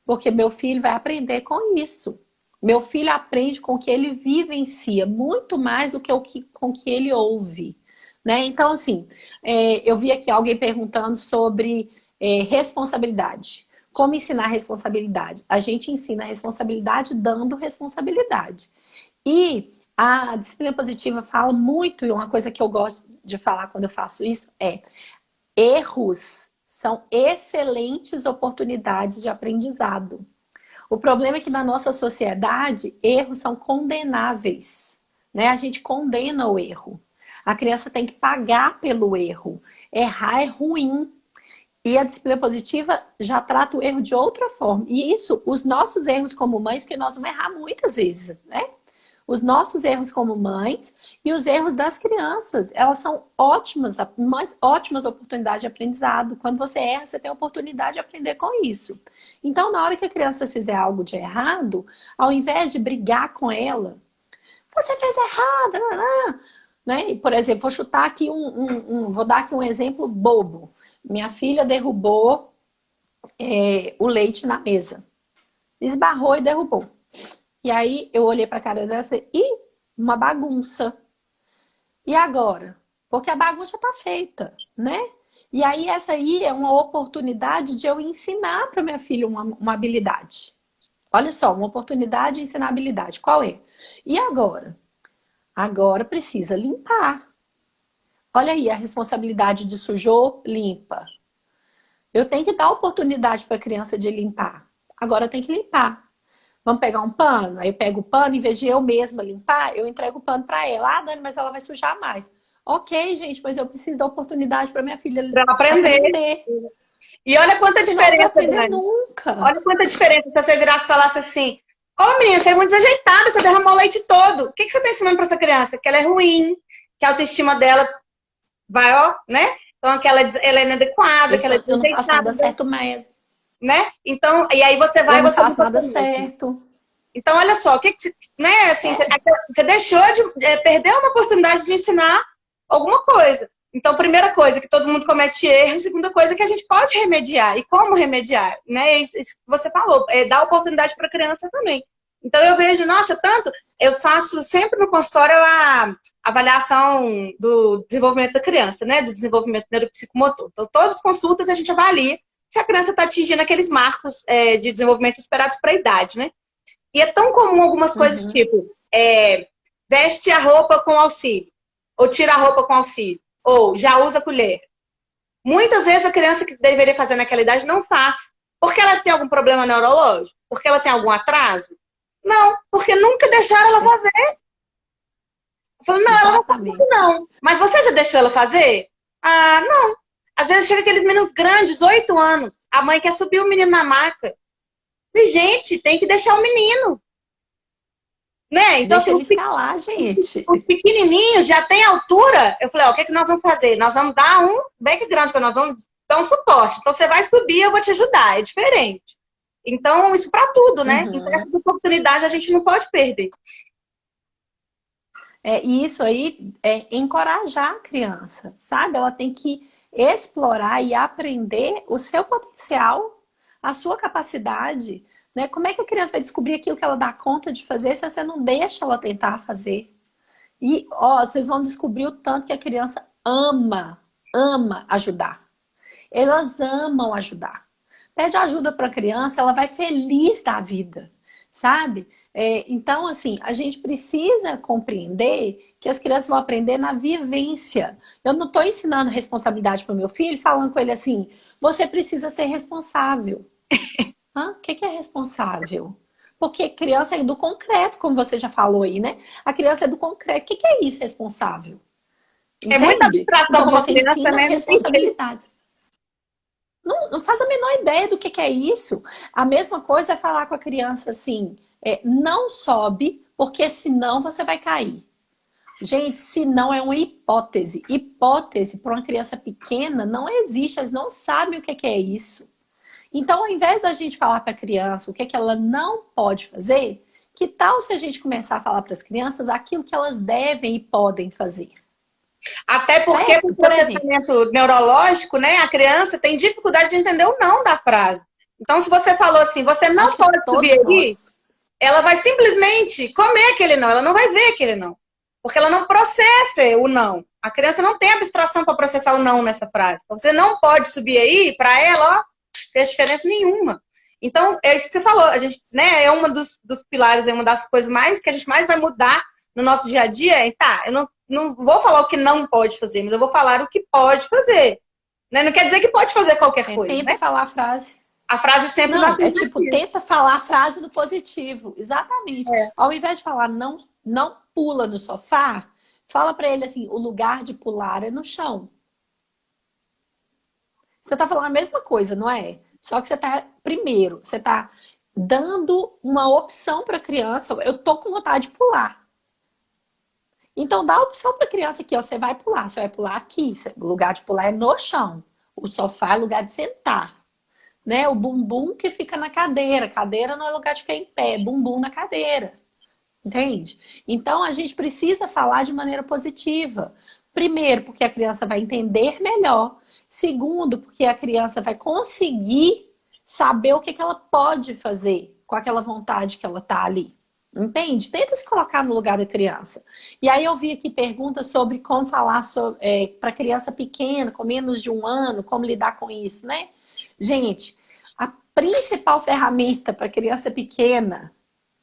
Porque meu filho vai aprender com isso. Meu filho aprende com o que ele vivencia, muito mais do que com o que ele ouve. Né? Então, assim, eu vi aqui alguém perguntando sobre responsabilidade. Como ensinar responsabilidade? A gente ensina responsabilidade dando responsabilidade. E a disciplina positiva fala muito, e uma coisa que eu gosto de falar quando eu faço isso é: erros são excelentes oportunidades de aprendizado. O problema é que na nossa sociedade, erros são condenáveis. Né? A gente condena o erro. A criança tem que pagar pelo erro. Errar é ruim. E a disciplina positiva já trata o erro de outra forma. E isso, os nossos erros como mães, porque nós vamos errar muitas vezes, né? Os nossos erros como mães e os erros das crianças. Elas são ótimas, mais ótimas oportunidades de aprendizado. Quando você erra, você tem a oportunidade de aprender com isso. Então, na hora que a criança fizer algo de errado, ao invés de brigar com ela, você fez errado, né? Por exemplo, vou chutar aqui vou dar aqui um exemplo bobo. Minha filha derrubou o leite na mesa. Esbarrou e derrubou. E aí eu olhei pra cara dela e falei, ih, uma bagunça. E agora? Porque a bagunça tá feita, né? E aí essa aí é uma oportunidade de eu ensinar para minha filha uma habilidade. Olha só, uma oportunidade de ensinar habilidade. Qual é? E agora? Agora precisa limpar. Olha aí a responsabilidade de sujou, limpa. Eu tenho que dar oportunidade para a criança de limpar. Agora tem que limpar. Vamos pegar um pano? Aí eu pego o pano, em vez de eu mesma limpar, eu entrego o pano para ela. Ah, Dani, mas ela vai sujar mais. Ok, gente, mas eu preciso dar oportunidade para minha filha Para aprender. E olha quanta Senão ela diferença, não vai aprender Dani. nunca. Olha quanta diferença se você virasse e falasse assim: ô menina, você é muito desajeitada, você derramou o leite todo. O que você está ensinando para essa criança? Que ela é ruim, que a autoestima dela vai, ó, né? Então, que ela é inadequada, que ela é Eu não faço nada desajeitada, certo mesmo. né? Então, e aí você vai Eu e não você faço luta nada com isso. certo. Então, olha só, né, assim, você deixou de perder uma oportunidade de ensinar alguma coisa. Então, primeira coisa, que todo mundo comete erro. Segunda coisa, que a gente pode remediar. E como remediar? Né? Isso que você falou, dar oportunidade para a criança também. Então, eu vejo, nossa, tanto... Eu faço sempre no consultório a avaliação do desenvolvimento da criança, né? Do desenvolvimento neuropsicomotor. Então, todas as consultas a gente avalia se a criança está atingindo aqueles marcos de desenvolvimento esperados para a idade, né? E é tão comum algumas coisas tipo, veste a roupa com auxílio, ou tira a roupa com auxílio, ou já usa colher. Muitas vezes a criança que deveria fazer naquela idade não faz. Porque ela tem algum problema neurológico? Porque ela tem algum atraso? Não, porque nunca deixaram ela fazer. Eu falo, não, ela não faz isso não. Mas você já deixou ela fazer? Ah, não. Às vezes chega aqueles meninos grandes, 8 anos, a mãe quer subir o menino na maca. E, gente, tem que deixar o menino. Né? Então, Deixa assim, ele escalar, gente. os pequenininhos já têm altura. Eu falei, ó, o que, é que nós vamos fazer? Nós vamos dar um background, nós vamos dar um suporte. Então, você vai subir, eu vou te ajudar. É diferente. Então, isso para tudo, né? Então, essa oportunidade a gente não pode perder. E isso aí é encorajar a criança, sabe? Ela tem que explorar e aprender o seu potencial, a sua capacidade, né? Como é que a criança vai descobrir aquilo que ela dá conta de fazer se você não deixa ela tentar fazer? E, ó, vocês vão descobrir o tanto que a criança ama ajudar. Elas amam ajudar. Pede ajuda para a criança, ela vai feliz da vida, sabe? Então, assim, a gente precisa compreender que as crianças vão aprender na vivência. Eu não estou ensinando responsabilidade para o meu filho, falando com ele assim, você precisa ser responsável. O que é responsável? Porque criança é do concreto, como você já falou aí, né? A criança é do concreto. O que é isso, responsável? Entende? É muita abstração então, para uma você criança, ensina né? responsabilidade. Não faz a menor ideia do que é isso. A mesma coisa é falar com a criança assim, não sobe, porque senão você vai cair. Gente, se não é uma hipótese. Hipótese para uma criança pequena não existe, eles não sabem o que é isso. Então, ao invés da gente falar para a criança o que ela não pode fazer, que tal se a gente começar a falar para as crianças aquilo que elas devem e podem fazer? Até porque o processamento neurológico, né, a criança tem dificuldade de entender o não da frase. Então, se você falou assim, você não pode subir ali, ela vai simplesmente comer aquele não, ela não vai ver aquele não. Porque ela não processa o não. A criança não tem abstração para processar o não nessa frase. Então, você não pode subir aí, para ela, ó, não fez diferença nenhuma. Então, é isso que você falou, a gente, né, é uma dos pilares, é uma das coisas mais que a gente mais vai mudar no nosso dia a dia, tá, eu não vou falar o que não pode fazer, mas eu vou falar o que pode fazer. Né? Não quer dizer que pode fazer qualquer coisa. Tenta falar a frase. A frase sempre não, é tipo, tenta falar a frase do positivo. Exatamente. Ao invés de falar não pula no sofá, fala pra ele assim, o lugar de pular é no chão. Você tá falando a mesma coisa, não é? Só que você tá, primeiro, você tá dando uma opção pra criança. Eu tô com vontade de pular. Então dá a opção para a criança aqui, ó, você vai pular aqui, o lugar de pular é no chão. O sofá é lugar de sentar, né? O bumbum que fica na cadeira, cadeira não é lugar de ficar em pé, bumbum na cadeira. Entende? Então a gente precisa falar de maneira positiva. Primeiro, porque a criança vai entender melhor. Segundo, porque a criança vai conseguir saber o que que ela pode fazer com aquela vontade que ela tá ali. Entende? Tenta se colocar no lugar da criança. E aí eu vi aqui perguntas sobre como falar para criança pequena, com menos de 1 ano, como lidar com isso, né? Gente, a principal ferramenta para criança pequena,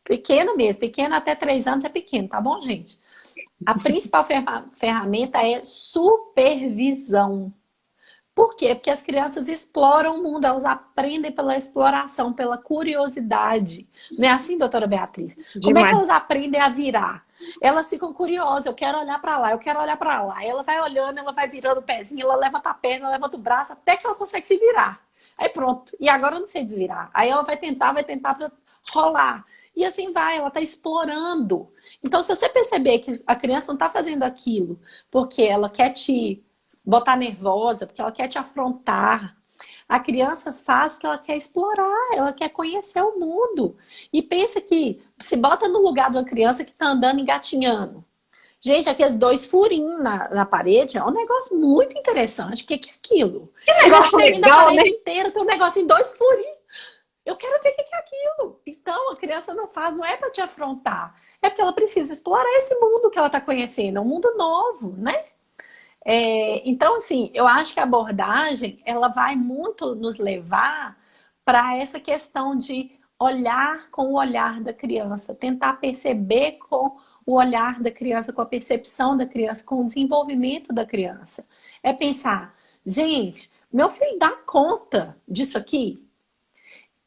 pequena mesmo, pequena até 3 anos é pequeno, tá bom, gente? A principal ferramenta é supervisão. Por quê? Porque as crianças exploram o mundo, elas aprendem pela exploração, pela curiosidade. Não é assim, doutora Beatriz? Como é que Demais. elas aprendem a virar? Elas ficam curiosas, eu quero olhar para lá, eu quero olhar para lá. Ela vai olhando, ela vai virando o pezinho, ela levanta a perna, ela levanta o braço, até que ela consegue se virar. Aí pronto. E agora eu não sei desvirar. Aí ela vai tentar para rolar. E assim vai, ela está explorando. Então, se você perceber que a criança não está fazendo aquilo porque ela quer te botar nervosa, porque ela quer te afrontar. A criança faz porque ela quer explorar, ela quer conhecer o mundo. E pensa que se bota no lugar de uma criança que está andando engatinhando. Gente, aqueles 2 furinhos na parede é um negócio muito interessante. O que é aquilo? Que E na negócio frente da legal, né? parede inteira tem um negócio em 2 furinhos. Eu quero ver o que é aquilo. Então, a criança não faz, não é para te afrontar. É porque ela precisa explorar esse mundo que ela está conhecendo. É um mundo novo, né? Então, assim, eu acho que a abordagem, ela vai muito nos levar para essa questão de olhar com o olhar da criança, tentar perceber com o olhar da criança, com a percepção da criança, com o desenvolvimento da criança. É pensar, gente, meu filho dá conta disso aqui?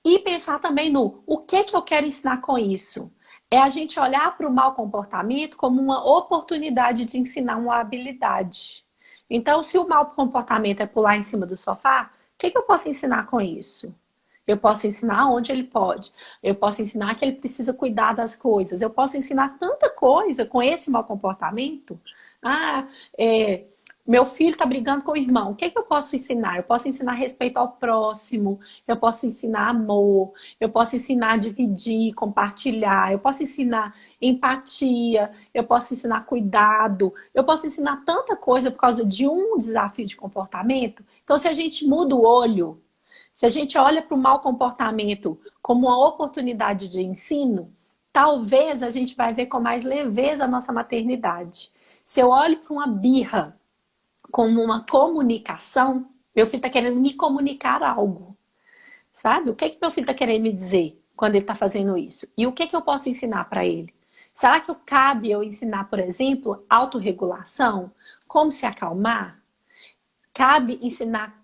E pensar também no o que que eu quero ensinar com isso? É a gente olhar para o mau comportamento como uma oportunidade de ensinar uma habilidade. Então, se o mau comportamento é pular em cima do sofá, o que que eu posso ensinar com isso? Eu posso ensinar onde ele pode. Eu posso ensinar que ele precisa cuidar das coisas. Eu posso ensinar tanta coisa com esse mau comportamento. Ah, meu filho está brigando com o irmão. O que que eu posso ensinar? Eu posso ensinar respeito ao próximo. Eu posso ensinar amor. Eu posso ensinar a dividir, compartilhar. Eu posso ensinar empatia. Eu posso ensinar cuidado. Eu posso ensinar tanta coisa por causa de um desafio de comportamento. Então, se a gente muda o olho, se a gente olha para o mau comportamento como uma oportunidade de ensino, talvez a gente vai ver com mais leveza a nossa maternidade. Se eu olho para uma birra como uma comunicação, meu filho está querendo me comunicar algo, sabe? O que que meu filho está querendo me dizer quando ele está fazendo isso? E o que que eu posso ensinar para ele? Será que cabe eu ensinar, por exemplo, autorregulação? Como se acalmar? Cabe ensinar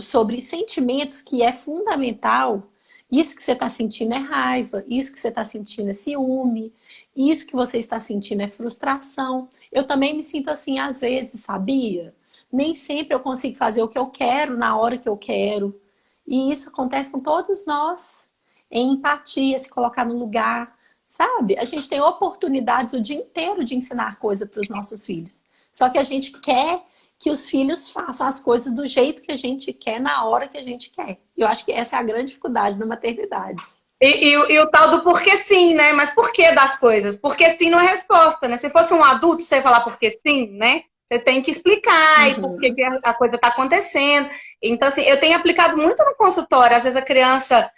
sobre sentimentos, que é fundamental. Isso que você está sentindo é raiva, isso que você está sentindo é ciúme, isso que você está sentindo é frustração. Eu também me sinto assim às vezes, sabia? Nem sempre eu consigo fazer o que eu quero na hora que eu quero. E isso acontece com todos nós. Em empatia, se colocar no lugar, sabe? A gente tem oportunidades o dia inteiro de ensinar coisa para os nossos filhos. Só que a gente quer que os filhos façam as coisas do jeito que a gente quer, na hora que a gente quer. Eu acho que essa é a grande dificuldade da maternidade. E o tal do porquê sim, né? Mas por que das coisas? Porque sim não é resposta, né? Se fosse um adulto, você ia falar porquê sim, né? Você tem que explicar e por que a coisa está acontecendo. Então, assim, eu tenho aplicado muito no consultório. Às vezes a criança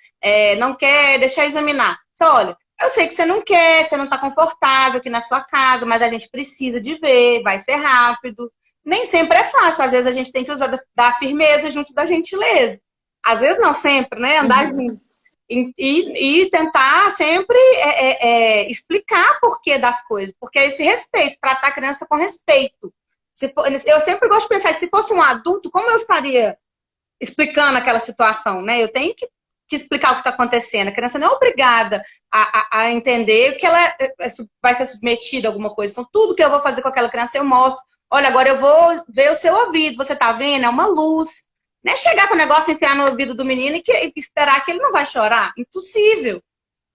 não quer deixar examinar. Só, olha, eu sei que você não quer, você não está confortável aqui na sua casa, mas a gente precisa de ver, vai ser rápido. Nem sempre é fácil. Às vezes a gente tem que usar da firmeza junto da gentileza. Às vezes não sempre, né? Andar junto. E tentar sempre explicar porquê das coisas, porque é esse respeito, tratar a criança com respeito. Eu sempre gosto de pensar, se fosse um adulto, como eu estaria explicando aquela situação, né? Eu tenho que explicar o que está acontecendo. A criança não é obrigada a entender que ela vai ser submetida a alguma coisa. Então, tudo que eu vou fazer com aquela criança, eu mostro. Olha, agora eu vou ver o seu ouvido, você tá vendo? É uma luz. Não é chegar com o negócio, enfiar no ouvido do menino e esperar que ele não vai chorar. Impossível.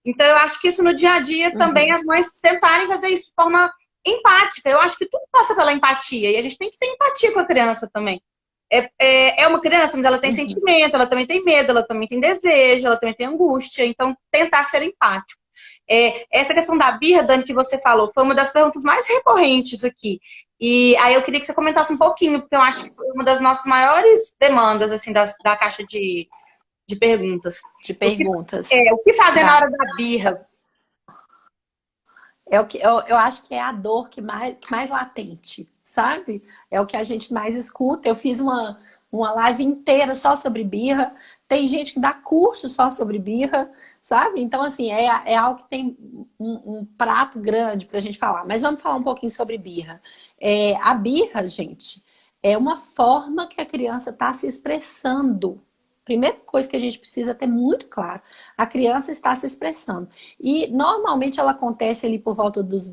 Então, eu acho que isso no dia a dia também as mães tentarem fazer isso de forma empática. Eu acho que tudo passa pela empatia. E a gente tem que ter empatia com a criança também. É uma criança, mas ela tem Uhum. sentimento, ela também tem medo, ela também tem desejo, ela também tem angústia. Então, tentar ser empático. Essa questão da birra, Dani, que você falou, foi uma das perguntas mais recorrentes aqui. E aí eu queria que você comentasse um pouquinho, porque eu acho que foi uma das nossas maiores demandas, assim, da caixa de perguntas. De O que, perguntas. o que fazer na Tá. hora da birra? É o que eu acho que é a dor que mais latente, sabe? É o que a gente mais escuta. Eu fiz uma live inteira só sobre birra. Tem gente que dá curso só sobre birra, sabe? Então, assim, é algo que tem um prato grande pra gente falar. Mas vamos falar um pouquinho sobre birra. A birra, gente, é uma forma que a criança está se expressando. Primeira coisa que a gente precisa ter muito claro, a criança está se expressando. E normalmente ela acontece ali por volta dos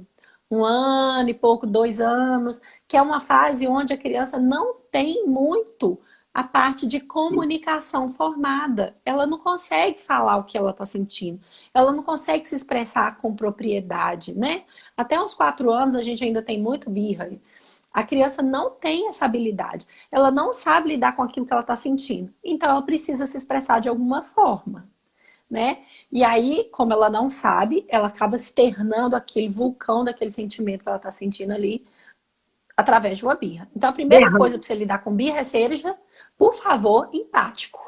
1 ano e pouco, 2 anos, que é uma fase onde a criança não tem muito a parte de comunicação formada. Ela não consegue falar o que ela está sentindo. Ela não consegue se expressar com propriedade, né? Até uns 4 anos a gente ainda tem muito birra. A criança não tem essa habilidade. Ela não sabe lidar com aquilo que ela está sentindo. Então ela precisa se expressar de alguma forma, né? E aí, como ela não sabe, ela acaba externando aquele vulcão daquele sentimento que ela está sentindo ali através de uma birra. Então a primeira Berrando. coisa para você lidar com birra é seja, por favor, empático.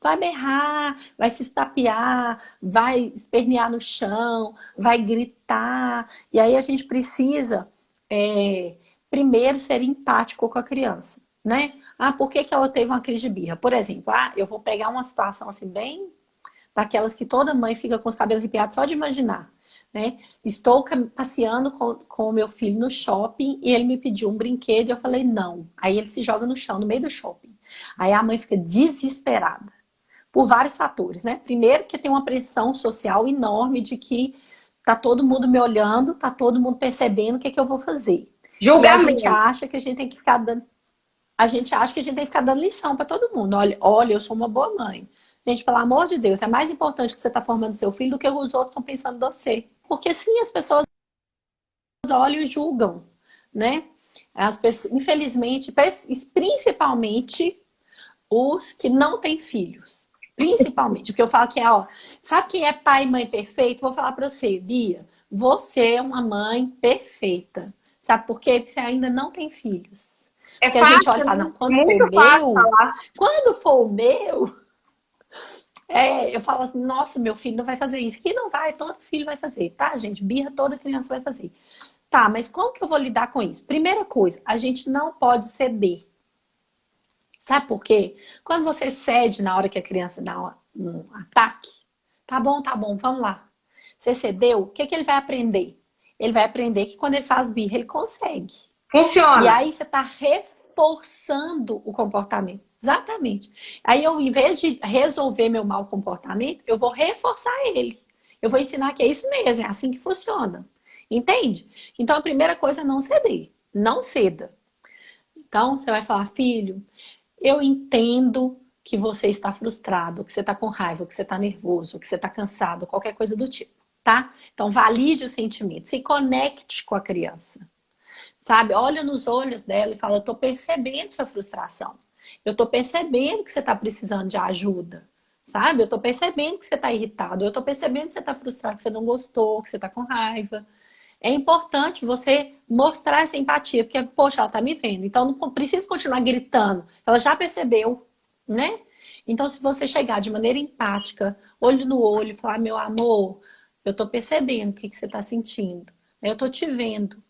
Vai berrar, vai se estapear, vai espernear no chão, vai gritar. E aí a gente precisa primeiro ser empático com a criança, né? Ah, por que que ela teve uma crise de birra? Por exemplo, eu vou pegar uma situação assim bem daquelas que toda mãe fica com os cabelos arrepiados só de imaginar, né? Estou passeando com o meu filho no shopping e ele me pediu um brinquedo e eu falei não. Aí ele se joga no chão, no meio do shopping. Aí a mãe fica desesperada por vários fatores, né? Primeiro que tem uma pressão social enorme de que tá todo mundo me olhando, tá todo mundo percebendo o que é que eu vou fazer. E a gente Julgamento. acha que a gente tem que ficar dando, a gente acha que a gente tem que ficar dando lição para todo mundo. Olha, eu sou uma boa mãe. Gente, pelo amor de Deus, é mais importante que você está formando seu filho do que os outros estão pensando em você. Porque sim, as pessoas olham e julgam, né? As pessoas, infelizmente, principalmente os que não têm filhos. Principalmente, porque eu falo que sabe quem é pai e mãe perfeito? Vou falar para você, Bia, você é uma mãe perfeita. Sabe por quê? Porque você ainda não tem filhos. É Porque a gente olha e fácil, fala, né? não, quando for Muito o fácil meu, falar. quando for o meu, eu falo assim, nossa, meu filho não vai fazer isso. Que não vai, todo filho vai fazer, tá, gente? Birra toda criança vai fazer. Tá, mas como que eu vou lidar com isso? Primeira coisa, a gente não pode ceder. Sabe por quê? Quando você cede na hora que a criança dá um ataque, tá bom, vamos lá. Você cedeu, o que que ele vai aprender? Ele vai aprender que quando ele faz birra, ele consegue. E Funciona. aí você está reforçando o comportamento. Exatamente. Aí eu, em vez de resolver meu mau comportamento, eu vou reforçar ele. Eu vou ensinar que é isso mesmo, é assim que funciona. Entende? Então a primeira coisa é não ceder. Não ceda. Então você vai falar, filho, eu entendo que você está frustrado, que você está com raiva, que você está nervoso, que você está cansado, qualquer coisa do tipo, tá? Então valide o sentimento, se conecte com a criança. Sabe? Olha nos olhos dela e fala: eu tô percebendo sua frustração. Eu tô percebendo que você tá precisando de ajuda. Sabe? Eu tô percebendo que você tá irritado. Eu tô percebendo que você tá frustrado, que você não gostou, que você tá com raiva. É importante você mostrar essa empatia, porque, poxa, ela tá me vendo. Então, não precisa continuar gritando. Ela já percebeu, né? Então, se você chegar de maneira empática, olho no olho, e falar: meu amor, eu tô percebendo o que que você tá sentindo. Eu tô te vendo.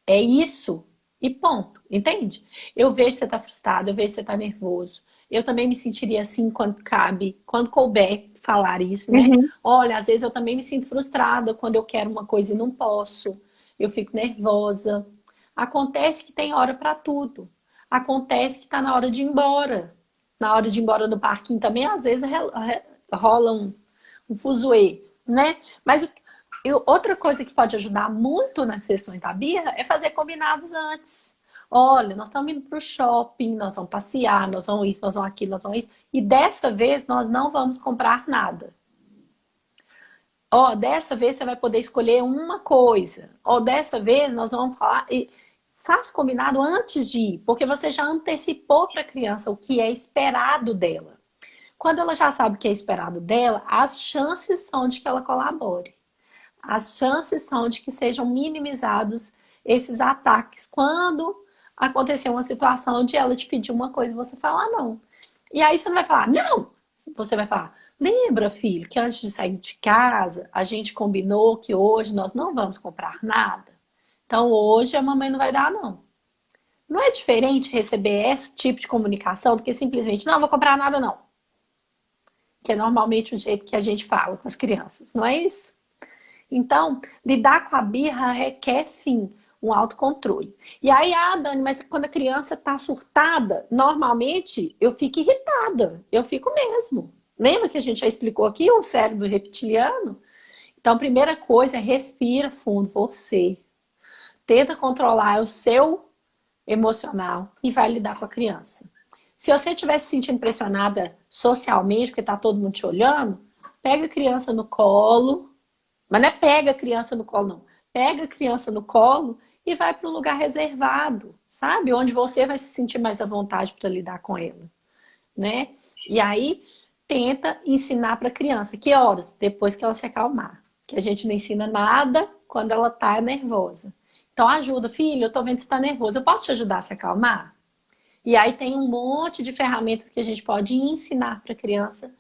É isso e ponto, entende? Eu vejo que você tá frustrado, eu vejo que você tá nervoso. Eu também me sentiria assim quando cabe, quando couber falar isso, né? Uhum. Olha, às vezes eu também me sinto frustrada quando eu quero uma coisa e não posso. Eu fico nervosa. Acontece que tem hora para tudo. Acontece que tá na hora de ir embora. Na hora de ir embora do parquinho também, às vezes rola um fuzuê, né? Mas outra coisa que pode ajudar muito nas sessões da birra é fazer combinados antes. Olha, nós estamos indo para o shopping, nós vamos passear, nós vamos isso, nós vamos aquilo, nós vamos isso. E dessa vez nós não vamos comprar nada. Ó, dessa vez você vai poder escolher uma coisa. Ó, dessa vez nós vamos falar. E faz combinado antes de ir, porque você já antecipou para a criança o que é esperado dela. Quando ela já sabe o que é esperado dela, as chances são de que ela colabore. As chances são de que sejam minimizados esses ataques quando acontecer uma situação onde ela te pedir uma coisa e você falar não. E aí você não vai falar não. Você vai falar, lembra, filho, que antes de sair de casa, a gente combinou que hoje nós não vamos comprar nada. Então hoje a mamãe não vai dar não. Não é diferente receber esse tipo de comunicação do que simplesmente não vou comprar nada não. Que é normalmente o jeito que a gente fala com as crianças, não é isso? Então, lidar com a birra requer, sim, um autocontrole. E aí, Dani, mas quando a criança tá surtada, normalmente eu fico irritada. Eu fico mesmo. Lembra que a gente já explicou aqui o cérebro reptiliano? Então, a primeira coisa é respira fundo, você. Tenta controlar o seu emocional e vai lidar com a criança. Se você estiver se sentindo pressionada socialmente, porque tá todo mundo te olhando, pega a criança no colo. Mas não é pega a criança no colo, não. Pega a criança no colo e vai para um lugar reservado, sabe? Onde você vai se sentir mais à vontade para lidar com ela, né? E aí, tenta ensinar para a criança. Que horas? Depois que ela se acalmar. Que a gente não ensina nada quando ela tá nervosa. Então, ajuda. Filho, eu tô vendo que você tá nervoso. Eu posso te ajudar a se acalmar? E aí tem um monte de ferramentas que a gente pode ensinar para a criança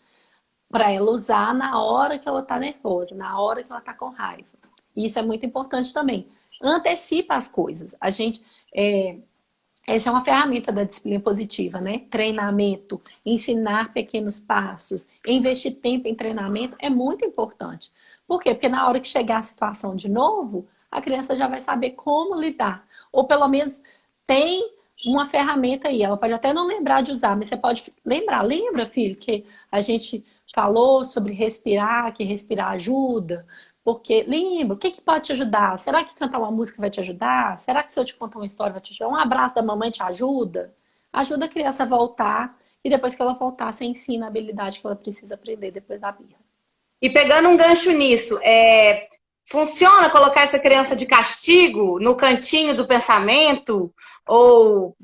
para ela usar na hora que ela está nervosa, na hora que ela está com raiva. E isso é muito importante também. Antecipa as coisas. Essa é uma ferramenta da disciplina positiva, né? Treinamento, ensinar pequenos passos, investir tempo em treinamento é muito importante. Por quê? Porque na hora que chegar a situação de novo, a criança já vai saber como lidar. Ou pelo menos tem uma ferramenta aí. Ela pode até não lembrar de usar, mas você pode lembrar. Lembra, filho, que a gente falou sobre respirar, que respirar ajuda? Porque, lembra, o que pode te ajudar? Será que cantar uma música vai te ajudar? Será que se eu te contar uma história vai te ajudar? Um abraço da mamãe te ajuda? Ajuda a criança a voltar e depois que ela voltar, você ensina a habilidade que ela precisa aprender depois da birra. E pegando um gancho nisso, funciona colocar essa criança de castigo no cantinho do pensamento? Ou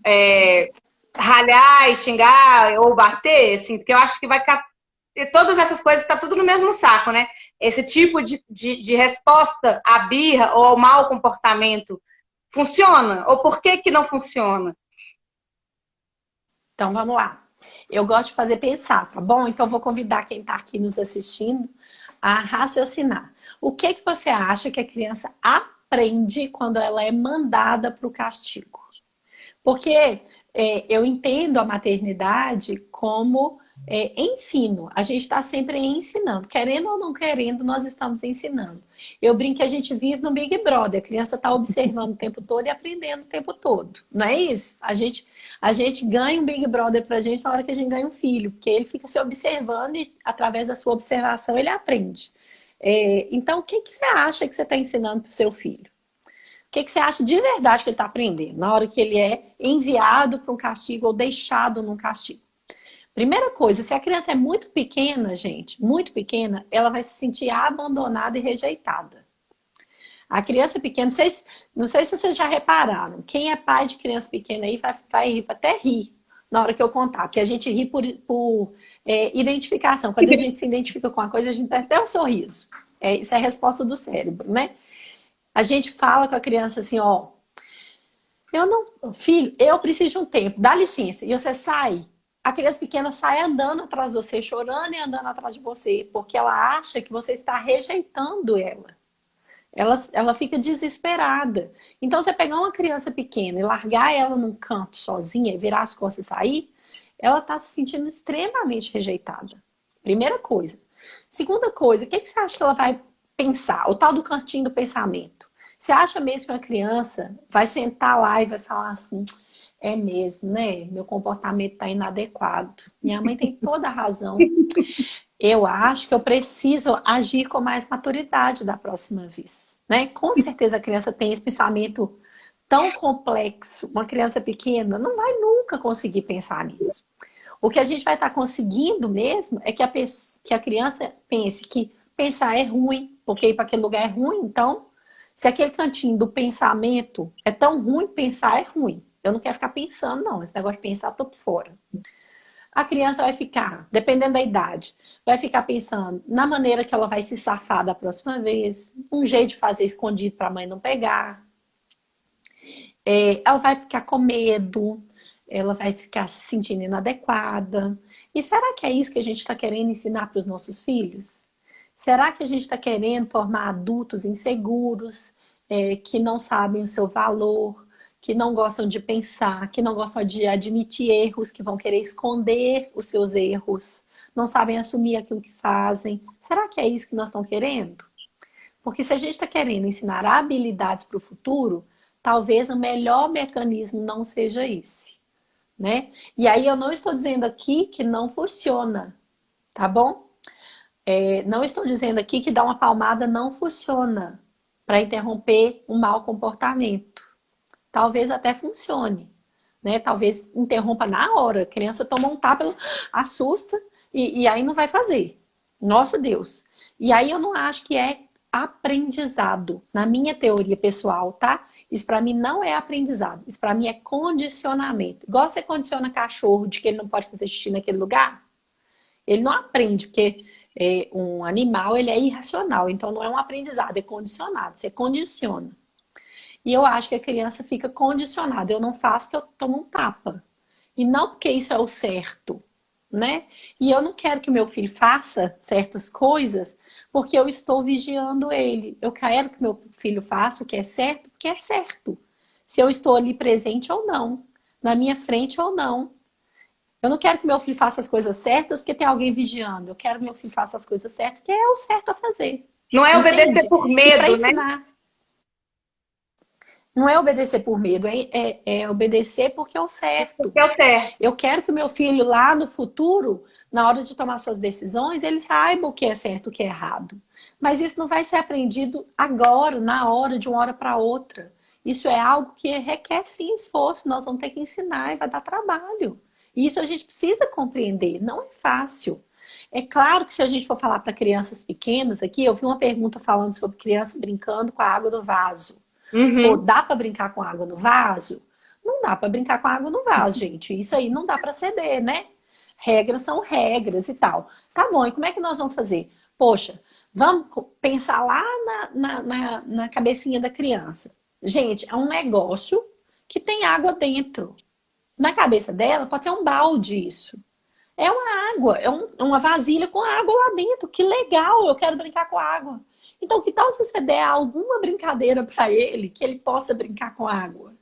ralhar e xingar ou bater? Assim, porque eu acho que vai todas essas coisas tá tudo no mesmo saco, né? Esse tipo de resposta à birra ou ao mau comportamento funciona? Ou por que que não funciona? Então vamos lá. Eu gosto de fazer pensar, tá bom? Então vou convidar quem está aqui nos assistindo a raciocinar. O que você acha que a criança aprende quando ela é mandada para o castigo? Porque eu entendo a maternidade como ensino. A gente está sempre ensinando. Querendo ou não querendo, nós estamos ensinando. Eu brinco que a gente vive no Big Brother. A criança está observando o tempo todo e aprendendo o tempo todo. Não é isso? A gente ganha um Big Brother pra gente na hora que a gente ganha um filho. Porque ele fica se observando e, através da sua observação, ele aprende. Então, o que você acha que você está ensinando para o seu filho? O que você acha de verdade que ele está aprendendo na hora que ele é enviado para um castigo ou deixado num castigo? Primeira coisa, se a criança é muito pequena, gente, muito pequena, ela vai se sentir abandonada e rejeitada. A criança pequena, não sei se vocês já repararam, quem é pai de criança pequena aí vai até rir na hora que eu contar, porque a gente ri por identificação. Quando a gente se identifica com uma coisa, a gente tem até um sorriso. Isso é a resposta do cérebro, né? A gente fala com a criança assim, ó, filho, eu preciso de um tempo, dá licença. E você sai, a criança pequena sai andando atrás de você, chorando e andando atrás de você, porque ela acha que você está rejeitando ela. Ela fica desesperada. Então, você pegar uma criança pequena e largar ela num canto sozinha, virar as costas e sair, ela está se sentindo extremamente rejeitada. Primeira coisa. Segunda coisa, o que você acha que ela vai pensar? O tal do cantinho do pensamento. Você acha mesmo que uma criança vai sentar lá e vai falar assim, é mesmo, né? Meu comportamento está inadequado. Minha mãe tem toda a razão. Eu acho que eu preciso agir com mais maturidade da próxima vez, né? Com certeza a criança tem esse pensamento tão complexo. Uma criança pequena não vai nunca conseguir pensar nisso. O que a gente vai estar conseguindo mesmo é que a criança pense que pensar é ruim, porque ir para aquele lugar é ruim. Então, se aquele cantinho do pensamento é tão ruim, pensar é ruim. Eu não quero ficar pensando, não. Esse negócio de pensar, tô por fora. A criança vai ficar, dependendo da idade, vai ficar pensando na maneira que ela vai se safar da próxima vez, um jeito de fazer escondido para a mãe não pegar. Ela vai ficar com medo, ela vai ficar se sentindo inadequada. E será que é isso que a gente está querendo ensinar para os nossos filhos? Será que a gente está querendo formar adultos inseguros, que não sabem o seu valor, que não gostam de pensar, que não gostam de admitir erros, que vão querer esconder os seus erros, não sabem assumir aquilo que fazem? Será que é isso que nós estamos querendo? Porque se a gente está querendo ensinar habilidades para o futuro, talvez o melhor mecanismo não seja esse, né? E aí eu não estou dizendo aqui que não funciona, tá bom? Não estou dizendo aqui que dar uma palmada não funciona para interromper um mau comportamento. Talvez até funcione, né? Talvez interrompa na hora. A criança toma um tapa, ela assusta e aí não vai fazer. Nosso Deus. E aí eu não acho que é aprendizado, na minha teoria pessoal, tá? Isso para mim não é aprendizado. Isso para mim é condicionamento. Igual você condiciona cachorro de que ele não pode fazer xixi naquele lugar. Ele não aprende, porque um animal ele é irracional. Então não é um aprendizado, é condicionado. Você condiciona. E eu acho que a criança fica condicionada. Eu não faço porque eu tomo um tapa. E não porque isso é o certo, né? E eu não quero que o meu filho faça certas coisas porque eu estou vigiando ele. Eu quero que meu filho faça o que é certo porque é certo. Se eu estou ali presente ou não. Na minha frente ou não. Eu não quero que meu filho faça as coisas certas porque tem alguém vigiando. Eu quero que meu filho faça as coisas certas porque é o certo a fazer. Não é Entende? obedecer por E para medo, né? ensinar... Não é obedecer por medo, é obedecer porque é o certo. Porque é o certo. Eu quero que o meu filho lá no futuro, na hora de tomar suas decisões, ele saiba o que é certo e o que é errado. Mas isso não vai ser aprendido agora, na hora, de uma hora para outra. Isso é algo que requer sim esforço, nós vamos ter que ensinar e vai dar trabalho. E isso a gente precisa compreender, não é fácil. É claro que se a gente for falar para crianças pequenas aqui, eu vi uma pergunta falando sobre criança brincando com a água do vaso. Pô, dá para brincar com água no vaso? Não dá para brincar com água no vaso, gente. Isso aí não dá para ceder, né? Regras são regras e tal. Tá bom, e como é que nós vamos fazer? Poxa, vamos pensar lá na cabecinha da criança. Gente, é um negócio que tem água dentro. Na cabeça dela pode ser um balde isso. É uma água, uma vasilha com água lá dentro. Que legal, eu quero brincar com água. Então, que tal se você der alguma brincadeira para ele que ele possa brincar com água?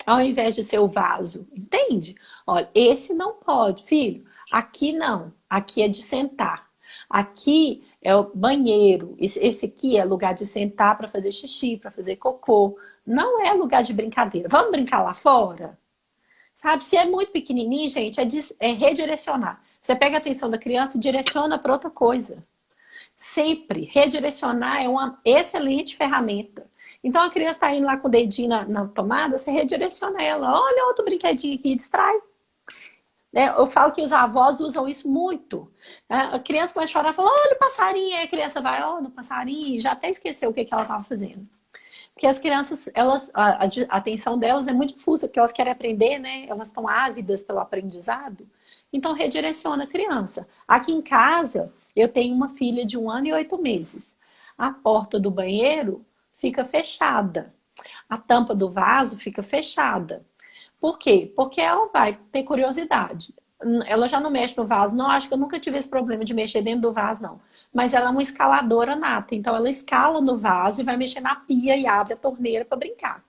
Ao invés de ser o vaso, entende? Olha, esse não pode, filho. Aqui não, aqui é de sentar. Aqui é o banheiro. Esse aqui é lugar de sentar para fazer xixi, para fazer cocô. Não é lugar de brincadeira. Vamos brincar lá fora? Sabe, se é muito pequenininho, gente, é redirecionar. Você pega a atenção da criança e direciona para outra coisa. Sempre redirecionar é uma excelente ferramenta. Então a criança está indo lá com o dedinho na tomada, você redireciona ela. Olha outro brinquedinho aqui, distrai. Eu falo que os avós usam isso muito. A criança começa a chorar e fala, olha o passarinho. Aí a criança vai, olha o passarinho, e já até esqueceu o que ela estava fazendo. Porque as crianças, a atenção delas é muito difusa, porque elas querem aprender, né? Elas estão ávidas pelo aprendizado. Então redireciona a criança. Aqui em casa, eu tenho uma filha de 1 ano e 8 meses. A porta do banheiro fica fechada. A tampa do vaso fica fechada. Por quê? Porque ela vai ter curiosidade. Ela já não mexe no vaso, não. Acho que eu nunca tive esse problema de mexer dentro do vaso, não. Mas ela é uma escaladora nata. Então ela escala no vaso e vai mexer na pia e abre a torneira para brincar.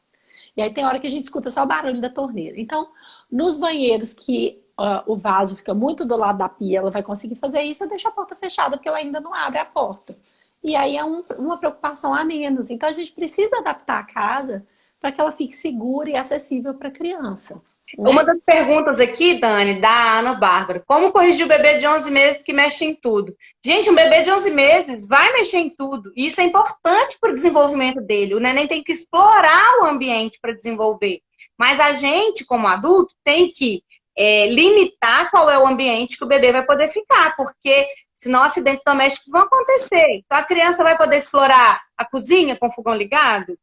E aí tem hora que a gente escuta só o barulho da torneira. Então, nos banheiros que o vaso fica muito do lado da pia, ela vai conseguir fazer isso, eu deixo a porta fechada, porque ela ainda não abre a porta. E aí é uma preocupação a menos. Então a gente precisa adaptar a casa para que ela fique segura e acessível para a criança. Né? Uma das perguntas aqui, Dani, da Ana Bárbara. Como corrigir o bebê de 11 meses que mexe em tudo? Gente, um bebê de 11 meses vai mexer em tudo. E isso é importante para o desenvolvimento dele. O neném tem que explorar o ambiente para desenvolver. Mas a gente, como adulto, tem que limitar qual é o ambiente que o bebê vai poder ficar, porque senão acidentes domésticos vão acontecer. Então a criança vai poder explorar a cozinha com o fogão ligado,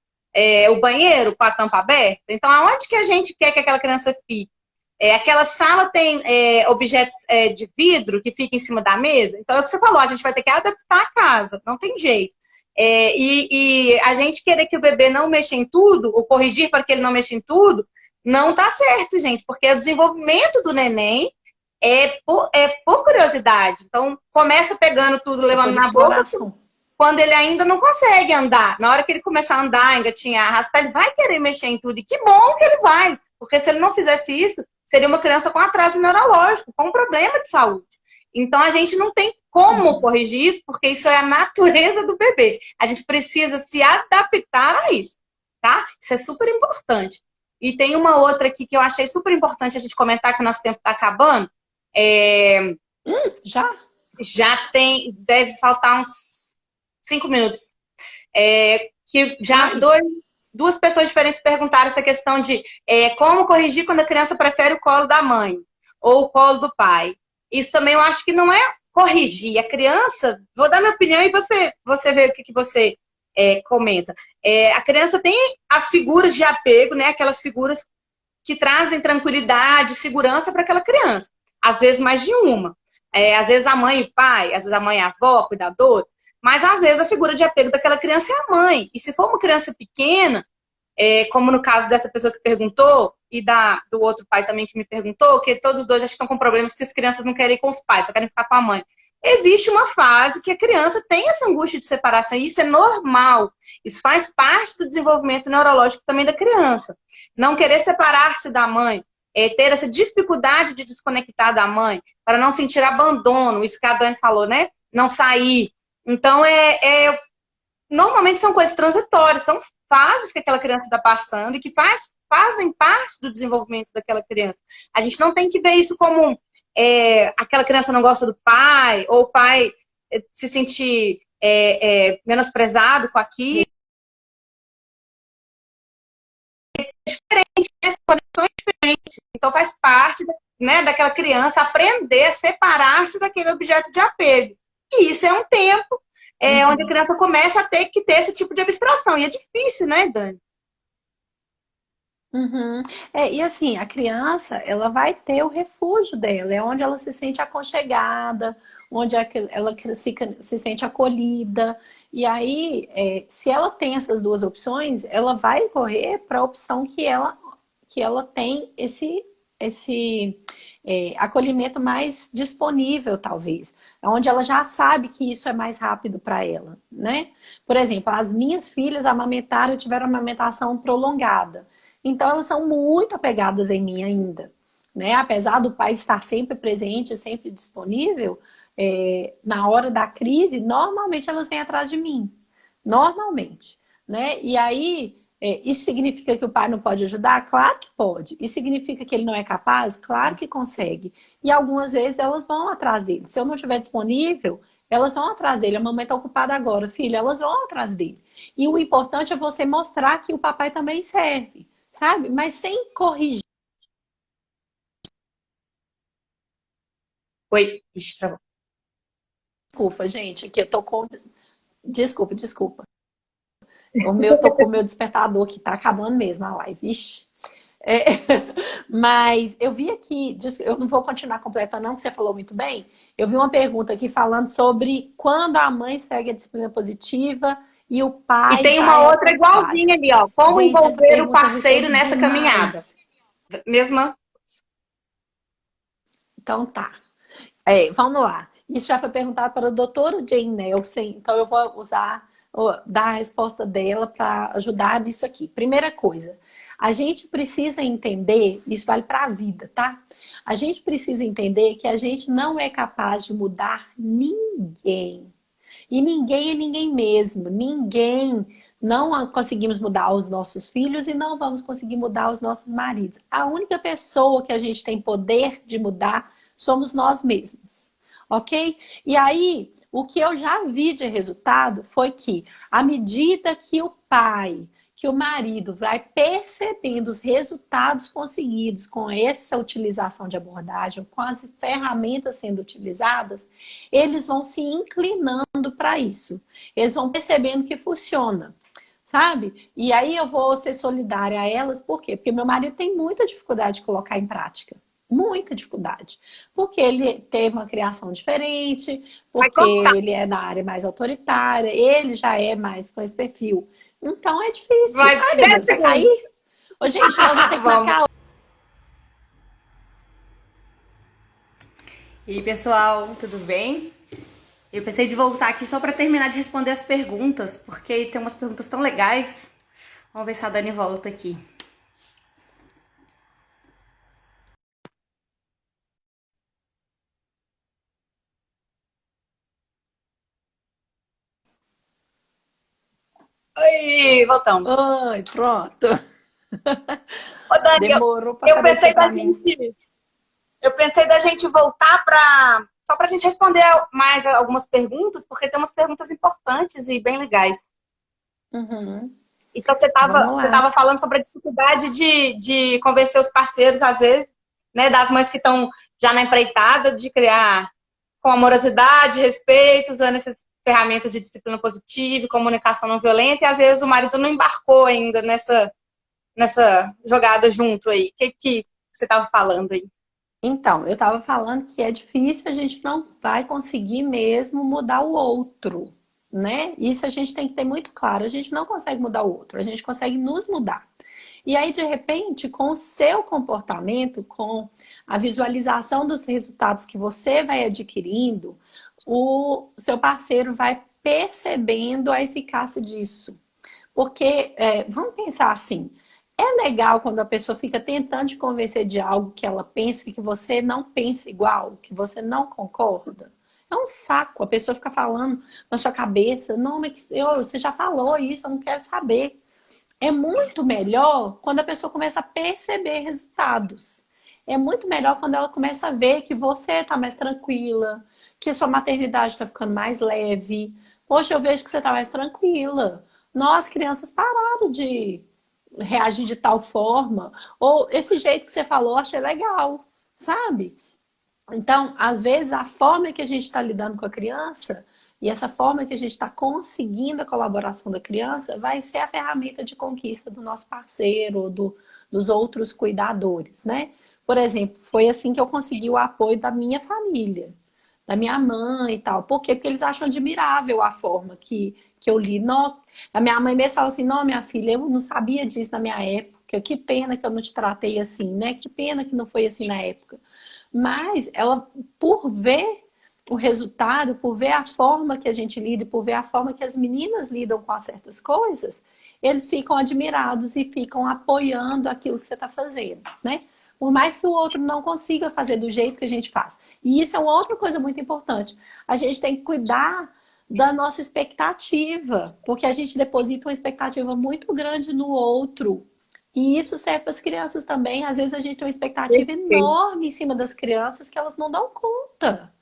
o banheiro com a tampa aberta. Então aonde que a gente quer que aquela criança fique? Aquela sala tem objetos de vidro que fica em cima da mesa. Então é o que você falou, a gente vai ter que adaptar a casa, não tem jeito. E a gente querer que o bebê não mexa em tudo, ou corrigir para que ele não mexa em tudo, não tá certo, gente, porque o desenvolvimento do neném por curiosidade. Então, começa pegando tudo, levando na boca, quando ele ainda não consegue andar. Na hora que ele começar a andar, engatinhar, arrastar, ele vai querer mexer em tudo. E que bom que ele vai, porque se ele não fizesse isso, seria uma criança com atraso neurológico, com um problema de saúde. Então, a gente não tem como corrigir isso, porque isso é a natureza do bebê. A gente precisa se adaptar a isso, tá? Isso é super importante. E tem uma outra aqui que eu achei super importante a gente comentar, que o nosso tempo está acabando. Já? Já tem, deve faltar uns 5 minutos. Que já duas pessoas diferentes perguntaram essa questão de como corrigir quando a criança prefere o colo da mãe ou o colo do pai. Isso também eu acho que não é corrigir. A criança, vou dar minha opinião e você vê o que você comenta. A criança tem as figuras de apego, né? Aquelas figuras que trazem tranquilidade, segurança para aquela criança. Às vezes mais de uma. Às vezes a mãe e o pai, às vezes a mãe e a avó, cuidador. Mas às vezes a figura de apego daquela criança é a mãe. E se for uma criança pequena, como no caso dessa pessoa que perguntou, e do outro pai também que me perguntou, que todos os dois já estão com problemas que as crianças não querem ir com os pais, só querem ficar com a mãe. Existe uma fase que a criança tem essa angústia de separação, e isso é normal. Isso faz parte do desenvolvimento neurológico também da criança. Não querer separar-se da mãe, ter essa dificuldade de desconectar da mãe, para não sentir abandono, isso que a Dani falou, né? Não sair. Então, normalmente são coisas transitórias, são fases que aquela criança está passando e que fazem parte do desenvolvimento daquela criança. A gente não tem que ver isso como aquela criança não gosta do pai, ou o pai se sentir menosprezado com aquilo. É diferente, né? São conexões diferentes. Então faz parte, né, daquela criança aprender a separar-se daquele objeto de apego. E isso é um tempo onde a criança começa a ter que ter esse tipo de abstração. E é difícil, né, Dani? Uhum. E assim, a criança, ela vai ter o refúgio dela, é onde ela se sente aconchegada, onde ela se sente acolhida. E aí, se ela tem essas duas opções, ela vai correr para a opção que ela tem esse acolhimento mais disponível, talvez. Onde ela já sabe que isso é mais rápido para ela, né? Por exemplo, as minhas filhas amamentaram e tiveram amamentação prolongada. Então, elas são muito apegadas em mim ainda, né? Apesar do pai estar sempre presente, sempre disponível, na hora da crise, normalmente elas vêm atrás de mim. Normalmente, né? E aí, isso significa que o pai não pode ajudar? Claro que pode. Isso significa que ele não é capaz? Claro que consegue. E algumas vezes elas vão atrás dele. Se eu não estiver disponível, elas vão atrás dele. A mamãe está ocupada agora, filha, elas vão atrás dele. E o importante é você mostrar que o papai também serve. Sabe? Mas sem corrigir. Oi, extra. Desculpa, gente, aqui eu tô com... Desculpa. Tô com o meu despertador que tá acabando mesmo a live. Ixi. Mas eu vi aqui, eu não vou continuar completando não, que você falou muito bem. Eu vi uma pergunta aqui falando sobre quando a mãe segue a disciplina positiva e o pai... E tem uma outra igualzinha ali, ó. Como Gente, envolver o parceiro nessa caminhada? Mesma. Então tá. Vamos lá. Isso já foi perguntado para a doutora Jane Nelson, então eu vou dar a resposta dela para ajudar nisso aqui. Primeira coisa, a gente precisa entender, isso vale para a vida, tá? A gente precisa entender que a gente não é capaz de mudar ninguém. E ninguém é ninguém mesmo. Ninguém. Não conseguimos mudar os nossos filhos e não vamos conseguir mudar os nossos maridos. A única pessoa que a gente tem poder de mudar somos nós mesmos. Ok? E aí, o que eu já vi de resultado foi que, à medida que o pai, que o marido vai percebendo os resultados conseguidos com essa utilização de abordagem, com as ferramentas sendo utilizadas, eles vão se inclinando para isso. Eles vão percebendo que funciona, sabe? E aí eu vou ser solidária a elas, por quê? Porque meu marido tem muita dificuldade de colocar em prática. Muita dificuldade. Porque ele teve uma criação diferente, Vai porque cortar. ele é da área mais autoritária, ele já é mais com esse perfil. Então é difícil. Vai Ai, meu 10 Deus, vai segundos. cair? Ô, gente, nós vamos ter que Vamos. marcar. E aí, pessoal, tudo bem? Eu pensei de voltar aqui só para terminar de responder as perguntas, porque tem umas perguntas tão legais. Vamos ver se a Dani volta aqui. Oi, voltamos. Oi, pronto. Ô, Dani, Demorou para eu pensei aparecer da para mim. gente, eu pensei da gente voltar para só para a gente responder mais algumas perguntas, porque tem umas perguntas importantes e bem legais. Uhum. Então, Vamos você lá. tava falando sobre a dificuldade de convencer os parceiros, às vezes, né, das mães que estão já na empreitada, de criar com amorosidade, respeito, usando essas ferramentas de disciplina positiva, comunicação não violenta, e às vezes o marido não embarcou ainda nessa jogada junto aí. O que você estava falando aí? Então, eu estava falando que é difícil, a gente não vai conseguir mesmo mudar o outro, né? Isso a gente tem que ter muito claro. A gente não consegue mudar o outro, a gente consegue nos mudar. E aí, de repente, com o seu comportamento, com a visualização dos resultados que você vai adquirindo, o seu parceiro vai percebendo a eficácia disso. Porque, vamos pensar assim, é legal quando a pessoa fica tentando te convencer de algo que ela pensa e que você não pensa igual, que você não concorda. É um saco a pessoa fica falando na sua cabeça, não, mas você já falou isso, eu não quero saber. É muito melhor quando a pessoa começa a perceber resultados. É muito melhor quando ela começa a ver que você está mais tranquila, que a sua maternidade está ficando mais leve. Poxa, eu vejo que você está mais tranquila. Nós, crianças, pararam de reagir de tal forma. Ou esse jeito que você falou, achei legal, sabe? Então, às vezes, a forma que a gente está lidando com a criança e essa forma que a gente está conseguindo a colaboração da criança vai ser a ferramenta de conquista do nosso parceiro ou dos outros cuidadores, né? Por exemplo, foi assim que eu consegui o apoio da minha família, da minha mãe e tal. Por quê? Porque eles acham admirável a forma que eu li. Não, a minha mãe mesmo fala assim, não, minha filha, eu não sabia disso na minha época, que pena que eu não te tratei assim, né? Que pena que não foi assim na época. Mas ela, por ver o resultado, por ver a forma que a gente lida, por ver a forma que as meninas lidam com certas coisas, eles ficam admirados e ficam apoiando aquilo que você está fazendo, né? Por mais que o outro não consiga fazer do jeito que a gente faz. E isso é uma outra coisa muito importante. A gente tem que cuidar da nossa expectativa, porque a gente deposita uma expectativa muito grande no outro. E isso serve para as crianças também. Às vezes a gente tem uma expectativa Perfeito. enorme em cima das crianças que elas não dão conta.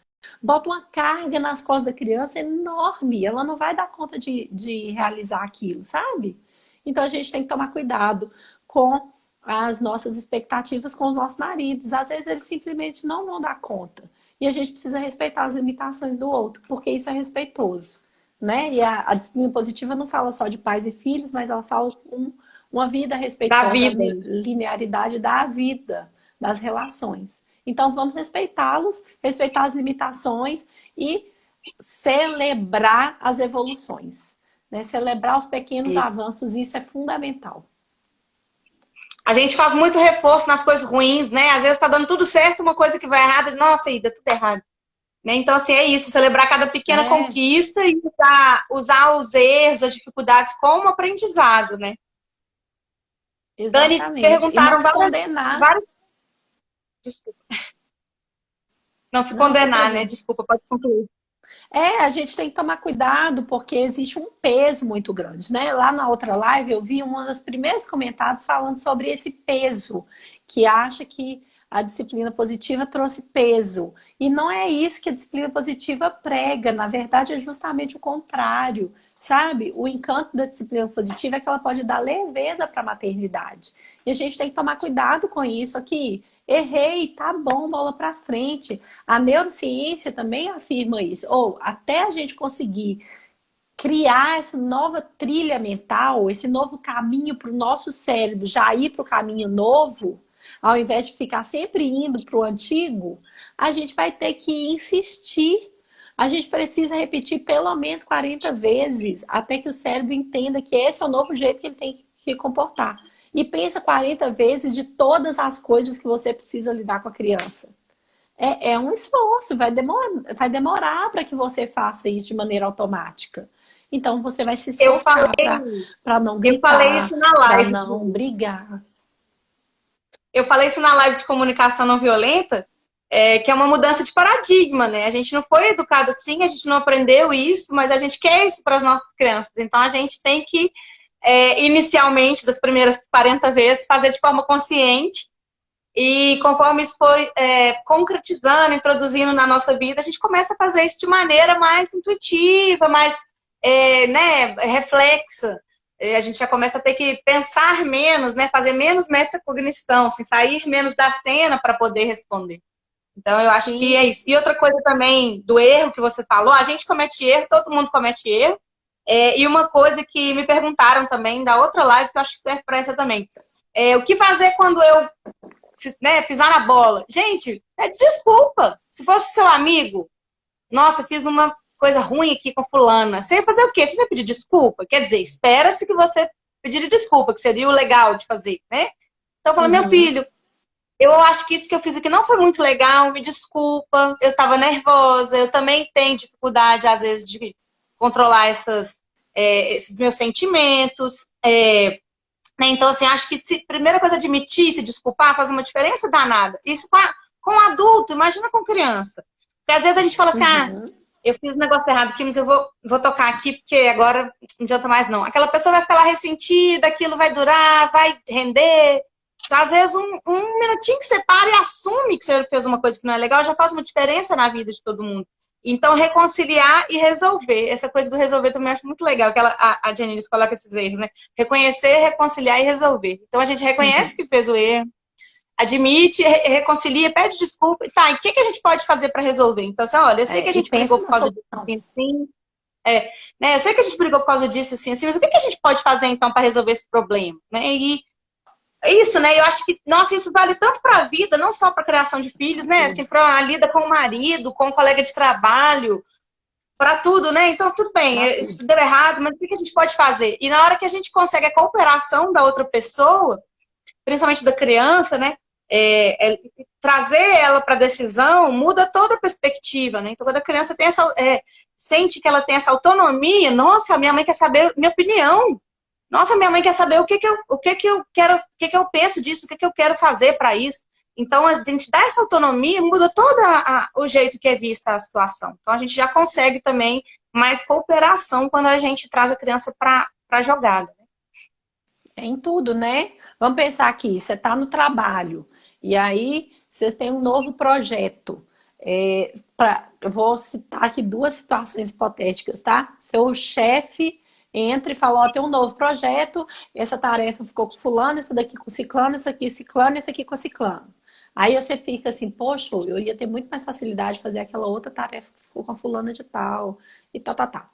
Bota uma carga nas costas da criança enorme. Ela não vai dar conta de realizar aquilo, sabe? Então a gente tem que tomar cuidado com as nossas expectativas com os nossos maridos. Às vezes eles simplesmente não vão dar conta. E a gente precisa respeitar as limitações do outro, porque isso é respeitoso, né? E a disciplina positiva não fala só de pais e filhos, mas ela fala com uma vida Da respeitosa, a vida. linearidade da vida, das relações. Então vamos respeitá-los, respeitar as limitações e celebrar as evoluções, né? Celebrar os pequenos Isso. avanços, isso é fundamental. A gente faz muito reforço nas coisas ruins, né? Às vezes tá dando tudo certo, uma coisa que vai errada, nossa, aí deu tudo errado. Né? Então, assim, é isso, celebrar cada pequena É, conquista e usar os erros, as dificuldades como aprendizado, né? Dani, exatamente. E não perguntaram se condenar, várias... Desculpa. Não se não, sem condenar, né? problema. Desculpa, pode concluir. A gente tem que tomar cuidado porque existe um peso muito grande, né? Lá na outra live eu vi um dos primeiros comentários falando sobre esse peso, que acha que a disciplina positiva trouxe peso. E não é isso que a disciplina positiva prega, na verdade é justamente o contrário. sabe? O encanto da disciplina positiva é que ela pode dar leveza para a maternidade. E a gente tem que tomar cuidado com isso aqui. Errei, tá bom, bola para frente. A neurociência também afirma isso. Ou até a gente conseguir criar essa nova trilha mental, esse novo caminho para o nosso cérebro já ir para o caminho novo, ao invés de ficar sempre indo para o antigo, a gente vai ter que insistir. A gente precisa repetir pelo menos 40 vezes até que o cérebro entenda que esse é o novo jeito que ele tem que se comportar. E pensa 40 vezes de todas as coisas que você precisa lidar com a criança. É um esforço, vai demorar para que você faça isso de maneira automática. Então você vai se Eu esforçar falei, para não eu falei gritar, isso na para live. não brigar. Eu falei isso na live de comunicação não violenta, que é uma mudança de paradigma, né? A gente não foi educado assim, a gente não aprendeu isso, mas a gente quer isso para as nossas crianças. Então a gente tem que, inicialmente, das primeiras 40 vezes, fazer de forma consciente. E conforme isso foi concretizando, introduzindo na nossa vida, a gente começa a fazer isso de maneira mais intuitiva, mais reflexa. A gente já começa a ter que pensar menos, né? Fazer menos metacognição, assim, sair menos da cena para poder responder. Então, eu acho que Sim. é isso. E outra coisa também do erro que você falou, a gente comete erro, todo mundo comete erro. E uma coisa que me perguntaram também da outra live, que eu acho que serve para essa também. O que fazer quando eu pisar na bola? Gente, desculpa. Se fosse seu amigo, nossa, fiz uma coisa ruim aqui com fulana. Você ia fazer o quê? Você ia pedir desculpa? Quer dizer, espera-se que você pedir desculpa, que seria o legal de fazer, né? Então, eu falo, meu filho, eu acho que isso que eu fiz aqui não foi muito legal, me desculpa, eu tava nervosa, eu também tenho dificuldade, às vezes, de controlar esses meus sentimentos. Né? Então, assim, acho que primeira coisa, admitir, se desculpar, faz uma diferença danada. Isso com adulto, imagina com criança. Porque às vezes a gente fala assim, eu fiz um negócio errado aqui, mas eu vou tocar aqui, porque agora não adianta mais não. Aquela pessoa vai ficar lá ressentida, aquilo vai durar, vai render. Então, às vezes, um minutinho que você para e assume que você fez uma coisa que não é legal, já faz uma diferença na vida de todo mundo. Então, reconciliar e resolver. Essa coisa do resolver também eu acho muito legal, que a Janice coloca esses erros, né? Reconhecer, reconciliar e resolver. Então, a gente reconhece que fez o erro, admite, reconcilia, pede desculpa. E tá, e o que a gente pode fazer para resolver? Então, assim, olha, eu sei que a gente brigou por causa disso, assim, né? Eu sei que a gente brigou por causa disso, assim, mas o que a gente pode fazer, então, para resolver esse problema? Né? E isso, né? Eu acho que, nossa, isso vale tanto para a vida, não só para a criação de filhos, né? Assim, para a lida com o marido, com o colega de trabalho, para tudo, né? Então, tudo bem, isso deu errado, mas o que a gente pode fazer? E na hora que a gente consegue a cooperação da outra pessoa, principalmente da criança, né? Trazer ela para a decisão muda toda a perspectiva, né? Então, quando a criança tem sente que ela tem essa autonomia, nossa, minha mãe quer saber minha opinião. Nossa, minha mãe quer saber o que eu quero, o que eu penso disso, o que eu quero fazer para isso. Então, a gente dá essa autonomia, muda todo o jeito que é vista a situação. Então, a gente já consegue também mais cooperação quando a gente traz a criança para a jogada. Em tudo, né? Vamos pensar aqui, você está no trabalho e aí vocês têm um novo projeto. Eu vou citar aqui duas situações hipotéticas, tá? Seu chefe entra e fala, ó, tem um novo projeto, essa tarefa ficou com fulano, essa daqui com ciclano, essa aqui ciclano, essa aqui com ciclano. Aí você fica assim, poxa, eu ia ter muito mais facilidade de fazer aquela outra tarefa que ficou com a fulana de tal, e tal, tal, tal.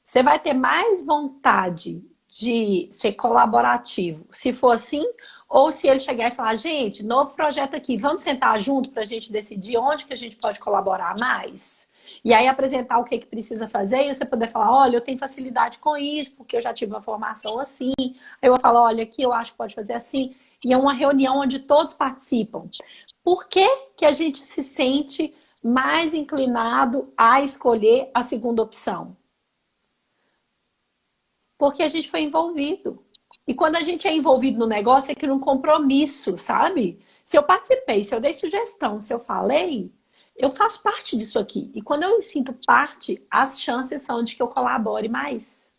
Você vai ter mais vontade de ser colaborativo, se for assim, ou se ele chegar e falar, gente, novo projeto aqui, vamos sentar junto para a gente decidir onde que a gente pode colaborar mais? E aí apresentar o que precisa fazer e você poder falar, olha, eu tenho facilidade com isso, porque eu já tive uma formação assim. Aí eu vou falar, olha, aqui eu acho que pode fazer assim. E é uma reunião onde todos participam. Por que que a gente se sente mais inclinado a escolher a segunda opção? Porque a gente foi envolvido. E quando a gente é envolvido no negócio, é que um compromisso, sabe? Se eu participei, se eu dei sugestão, se eu falei, eu faço parte disso aqui. E quando eu me sinto parte, as chances são de que eu colabore mais.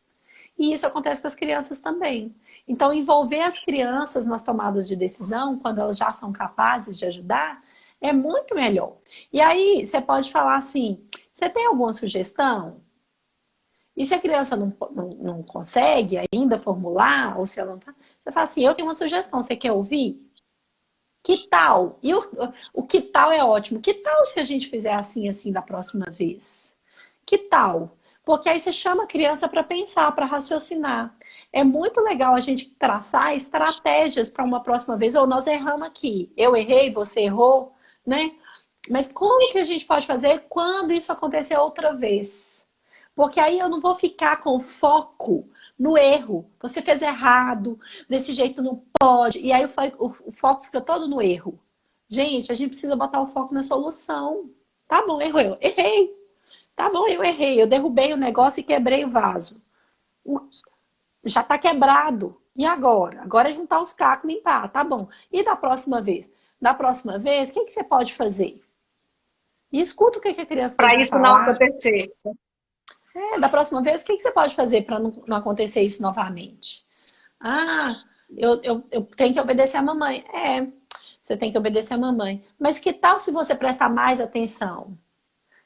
E isso acontece com as crianças também. Então, envolver as crianças nas tomadas de decisão, quando elas já são capazes de ajudar, é muito melhor. E aí, você pode falar assim, você tem alguma sugestão? E se a criança não consegue ainda formular, ou se ela não tá, você fala assim, eu tenho uma sugestão, você quer ouvir? Que tal? E o que tal é ótimo. Que tal se a gente fizer assim, assim da próxima vez? Que tal? Porque aí você chama a criança para pensar, para raciocinar. É muito legal a gente traçar estratégias para uma próxima vez. Ou nós erramos aqui. Eu errei, você errou, né? Mas como que a gente pode fazer quando isso acontecer outra vez? Porque aí eu não vou ficar com foco no erro. Você fez errado, desse jeito não pode. E aí o foco fica todo no erro. Gente, a gente precisa botar o foco na solução. Tá bom, errou eu. Errei. Tá bom, eu errei. Eu derrubei o negócio e quebrei o vaso. Já tá quebrado. E agora? Agora é juntar os cacos e limpar. Tá bom. E da próxima vez? Da próxima vez, o que você pode fazer? E escuta o que a criança tem Para para isso não falar. acontecer. Da próxima vez, o que você pode fazer para não acontecer isso novamente? Ah, eu tenho que obedecer a mamãe. Você tem que obedecer a mamãe. Mas que tal se você prestar mais atenção?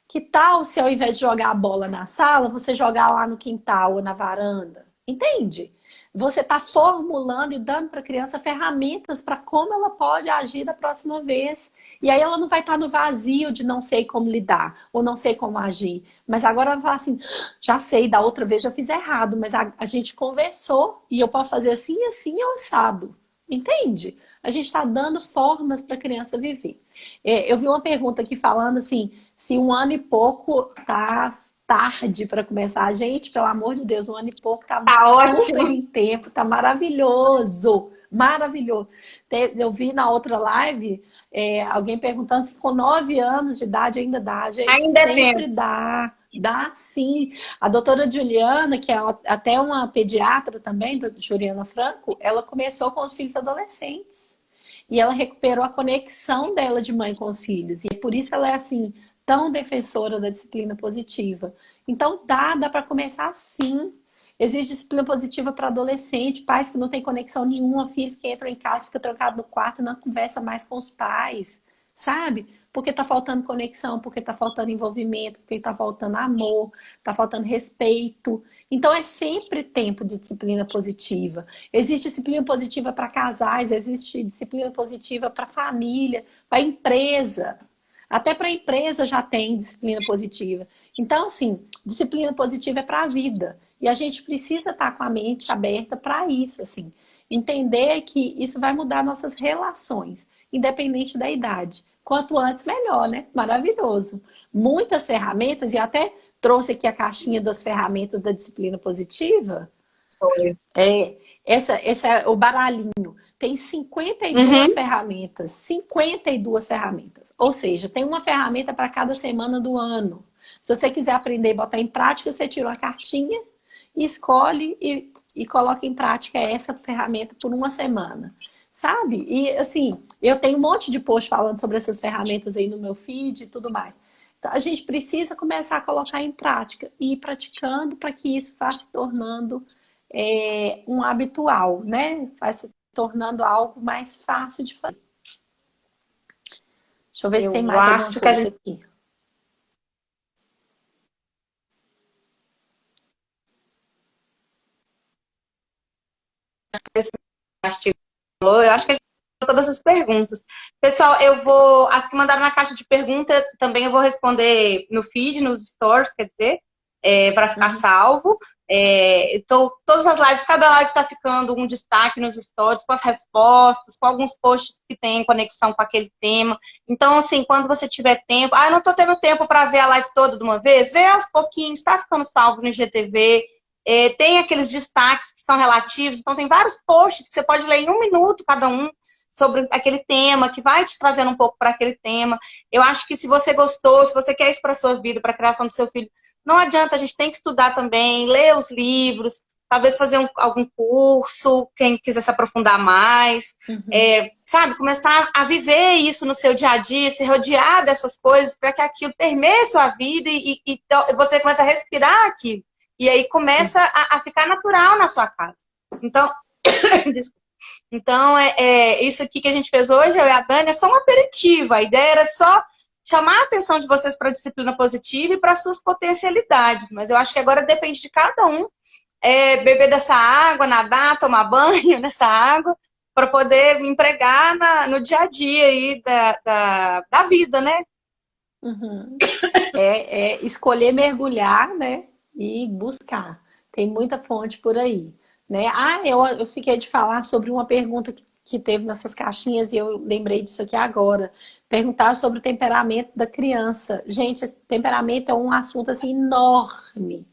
Que tal se ao invés de jogar a bola na sala, você jogar lá no quintal ou na varanda? Entende? Você está formulando e dando para a criança ferramentas para como ela pode agir da próxima vez. E aí ela não vai estar no vazio de não sei como lidar ou não sei como agir. Mas agora ela fala assim, já sei, da outra vez eu fiz errado, mas a gente conversou e eu posso fazer assim, assim, ou assado. Entende? A gente está dando formas para a criança viver. Eu vi uma pergunta aqui falando assim, se 1 ano e pouco tá tarde para começar. Gente, pelo amor de Deus, 1 ano e pouco tá Tá super ótimo. em tempo, tá maravilhoso. Maravilhoso. Eu vi na outra live alguém perguntando se com 9 anos de idade ainda dá. Gente, Ainda é sempre tempo. dá. Dá sim. A doutora Juliana, que é até uma pediatra também, Juliana Franco, ela começou com os filhos adolescentes. E ela recuperou a conexão dela de mãe com os filhos. E por isso ela é assim, tão defensora da disciplina positiva. Então dá para começar sim. Existe disciplina positiva para adolescente, pais que não têm conexão nenhuma, filhos que entram em casa, ficam trancados no quarto e não conversa mais com os pais, sabe? Porque tá faltando conexão, porque tá faltando envolvimento, porque tá faltando amor, tá faltando respeito. Então é sempre tempo de disciplina positiva. Existe disciplina positiva para casais, existe disciplina positiva para família, para empresa. Até para a empresa já tem disciplina positiva. Então, assim, disciplina positiva é para a vida. E a gente precisa estar com a mente aberta para isso, assim. Entender que isso vai mudar nossas relações, independente da idade. Quanto antes, melhor, né? Maravilhoso. Muitas ferramentas, e até trouxe aqui a caixinha das ferramentas da disciplina positiva. Esse é o baralhinho. Tem 52 ferramentas. 52 ferramentas. Ou seja, tem uma ferramenta para cada semana do ano. Se você quiser aprender e botar em prática, você tira uma cartinha e escolhe e coloca em prática essa ferramenta por uma semana. Sabe? E assim, eu tenho um monte de post falando sobre essas ferramentas aí no meu feed e tudo mais. Então, a gente precisa começar a colocar em prática e ir praticando para que isso vá se tornando um habitual, né? Vai se tornando algo mais fácil de fazer. Deixa eu ver se tem mais alguma coisa aqui. Eu acho que a gente fez todas as perguntas. Pessoal, eu vou. As que mandaram na caixa de pergunta também eu vou responder no feed, nos stories, quer dizer, para ficar salvo. Todas as lives, cada live está ficando um destaque nos stories, com as respostas, com alguns posts que têm conexão com aquele tema. Então, assim, quando você tiver tempo, eu não estou tendo tempo para ver a live toda de uma vez, vê aos pouquinhos, está ficando salvo no IGTV. Tem aqueles destaques que são relativos, então tem vários posts que você pode ler em 1 minuto cada um sobre aquele tema, que vai te trazendo um pouco para aquele tema. Eu acho que se você gostou, se você quer isso para a sua vida, para a criação do seu filho, não adianta, a gente tem que estudar também, ler os livros, talvez fazer algum curso, quem quiser se aprofundar mais, sabe? Começar a viver isso no seu dia a dia, se rodear dessas coisas, para que aquilo permeie sua vida e você comece a respirar aquilo. E aí começa a ficar natural na sua casa. Então, isso aqui que a gente fez hoje, eu e a Dani, é só um aperitivo. A ideia era só chamar a atenção de vocês para a disciplina positiva e para suas potencialidades. Mas eu acho que agora depende de cada um beber dessa água, nadar, tomar banho nessa água, para poder empregar no dia a dia aí da vida, né? Uhum. Escolher mergulhar, né? E buscar. Tem muita fonte por aí, né? Eu fiquei de falar sobre uma pergunta que teve nas suas caixinhas e eu lembrei disso aqui agora. Perguntar sobre o temperamento da criança. Gente, esse temperamento é um assunto assim enorme.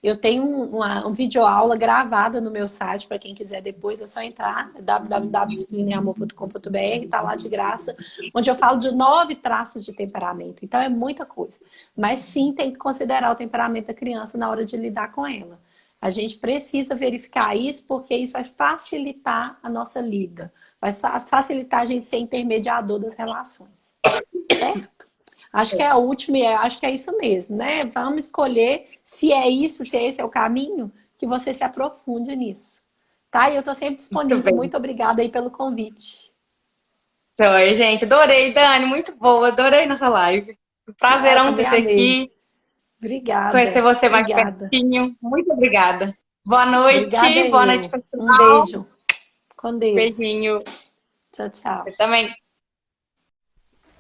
Eu tenho um videoaula gravada no meu site, para quem quiser depois, é só entrar, www.disciplinaeamor.com.br, tá lá de graça, onde eu falo de 9 traços de temperamento. Então é muita coisa. Mas sim, tem que considerar o temperamento da criança na hora de lidar com ela. A gente precisa verificar isso, porque isso vai facilitar a nossa lida. Vai facilitar a gente ser intermediador das relações. Certo? Acho que é a última e acho que é isso mesmo, né? Vamos escolher se é isso, se esse é o caminho, que você se aprofunde nisso. Tá? E eu tô sempre disponível. Muito obrigada aí pelo convite. Oi, gente. Adorei, Dani. Muito boa. Adorei nossa live. Prazerão ter você aqui. Obrigada. Conhecer você mais Obrigada. pertinho. Muito obrigada. Boa noite. Obrigada Boa noite, pessoal. Um beijo. Com Deus. Beijinho. Tchau, tchau. Você também.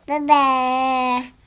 Bye-bye.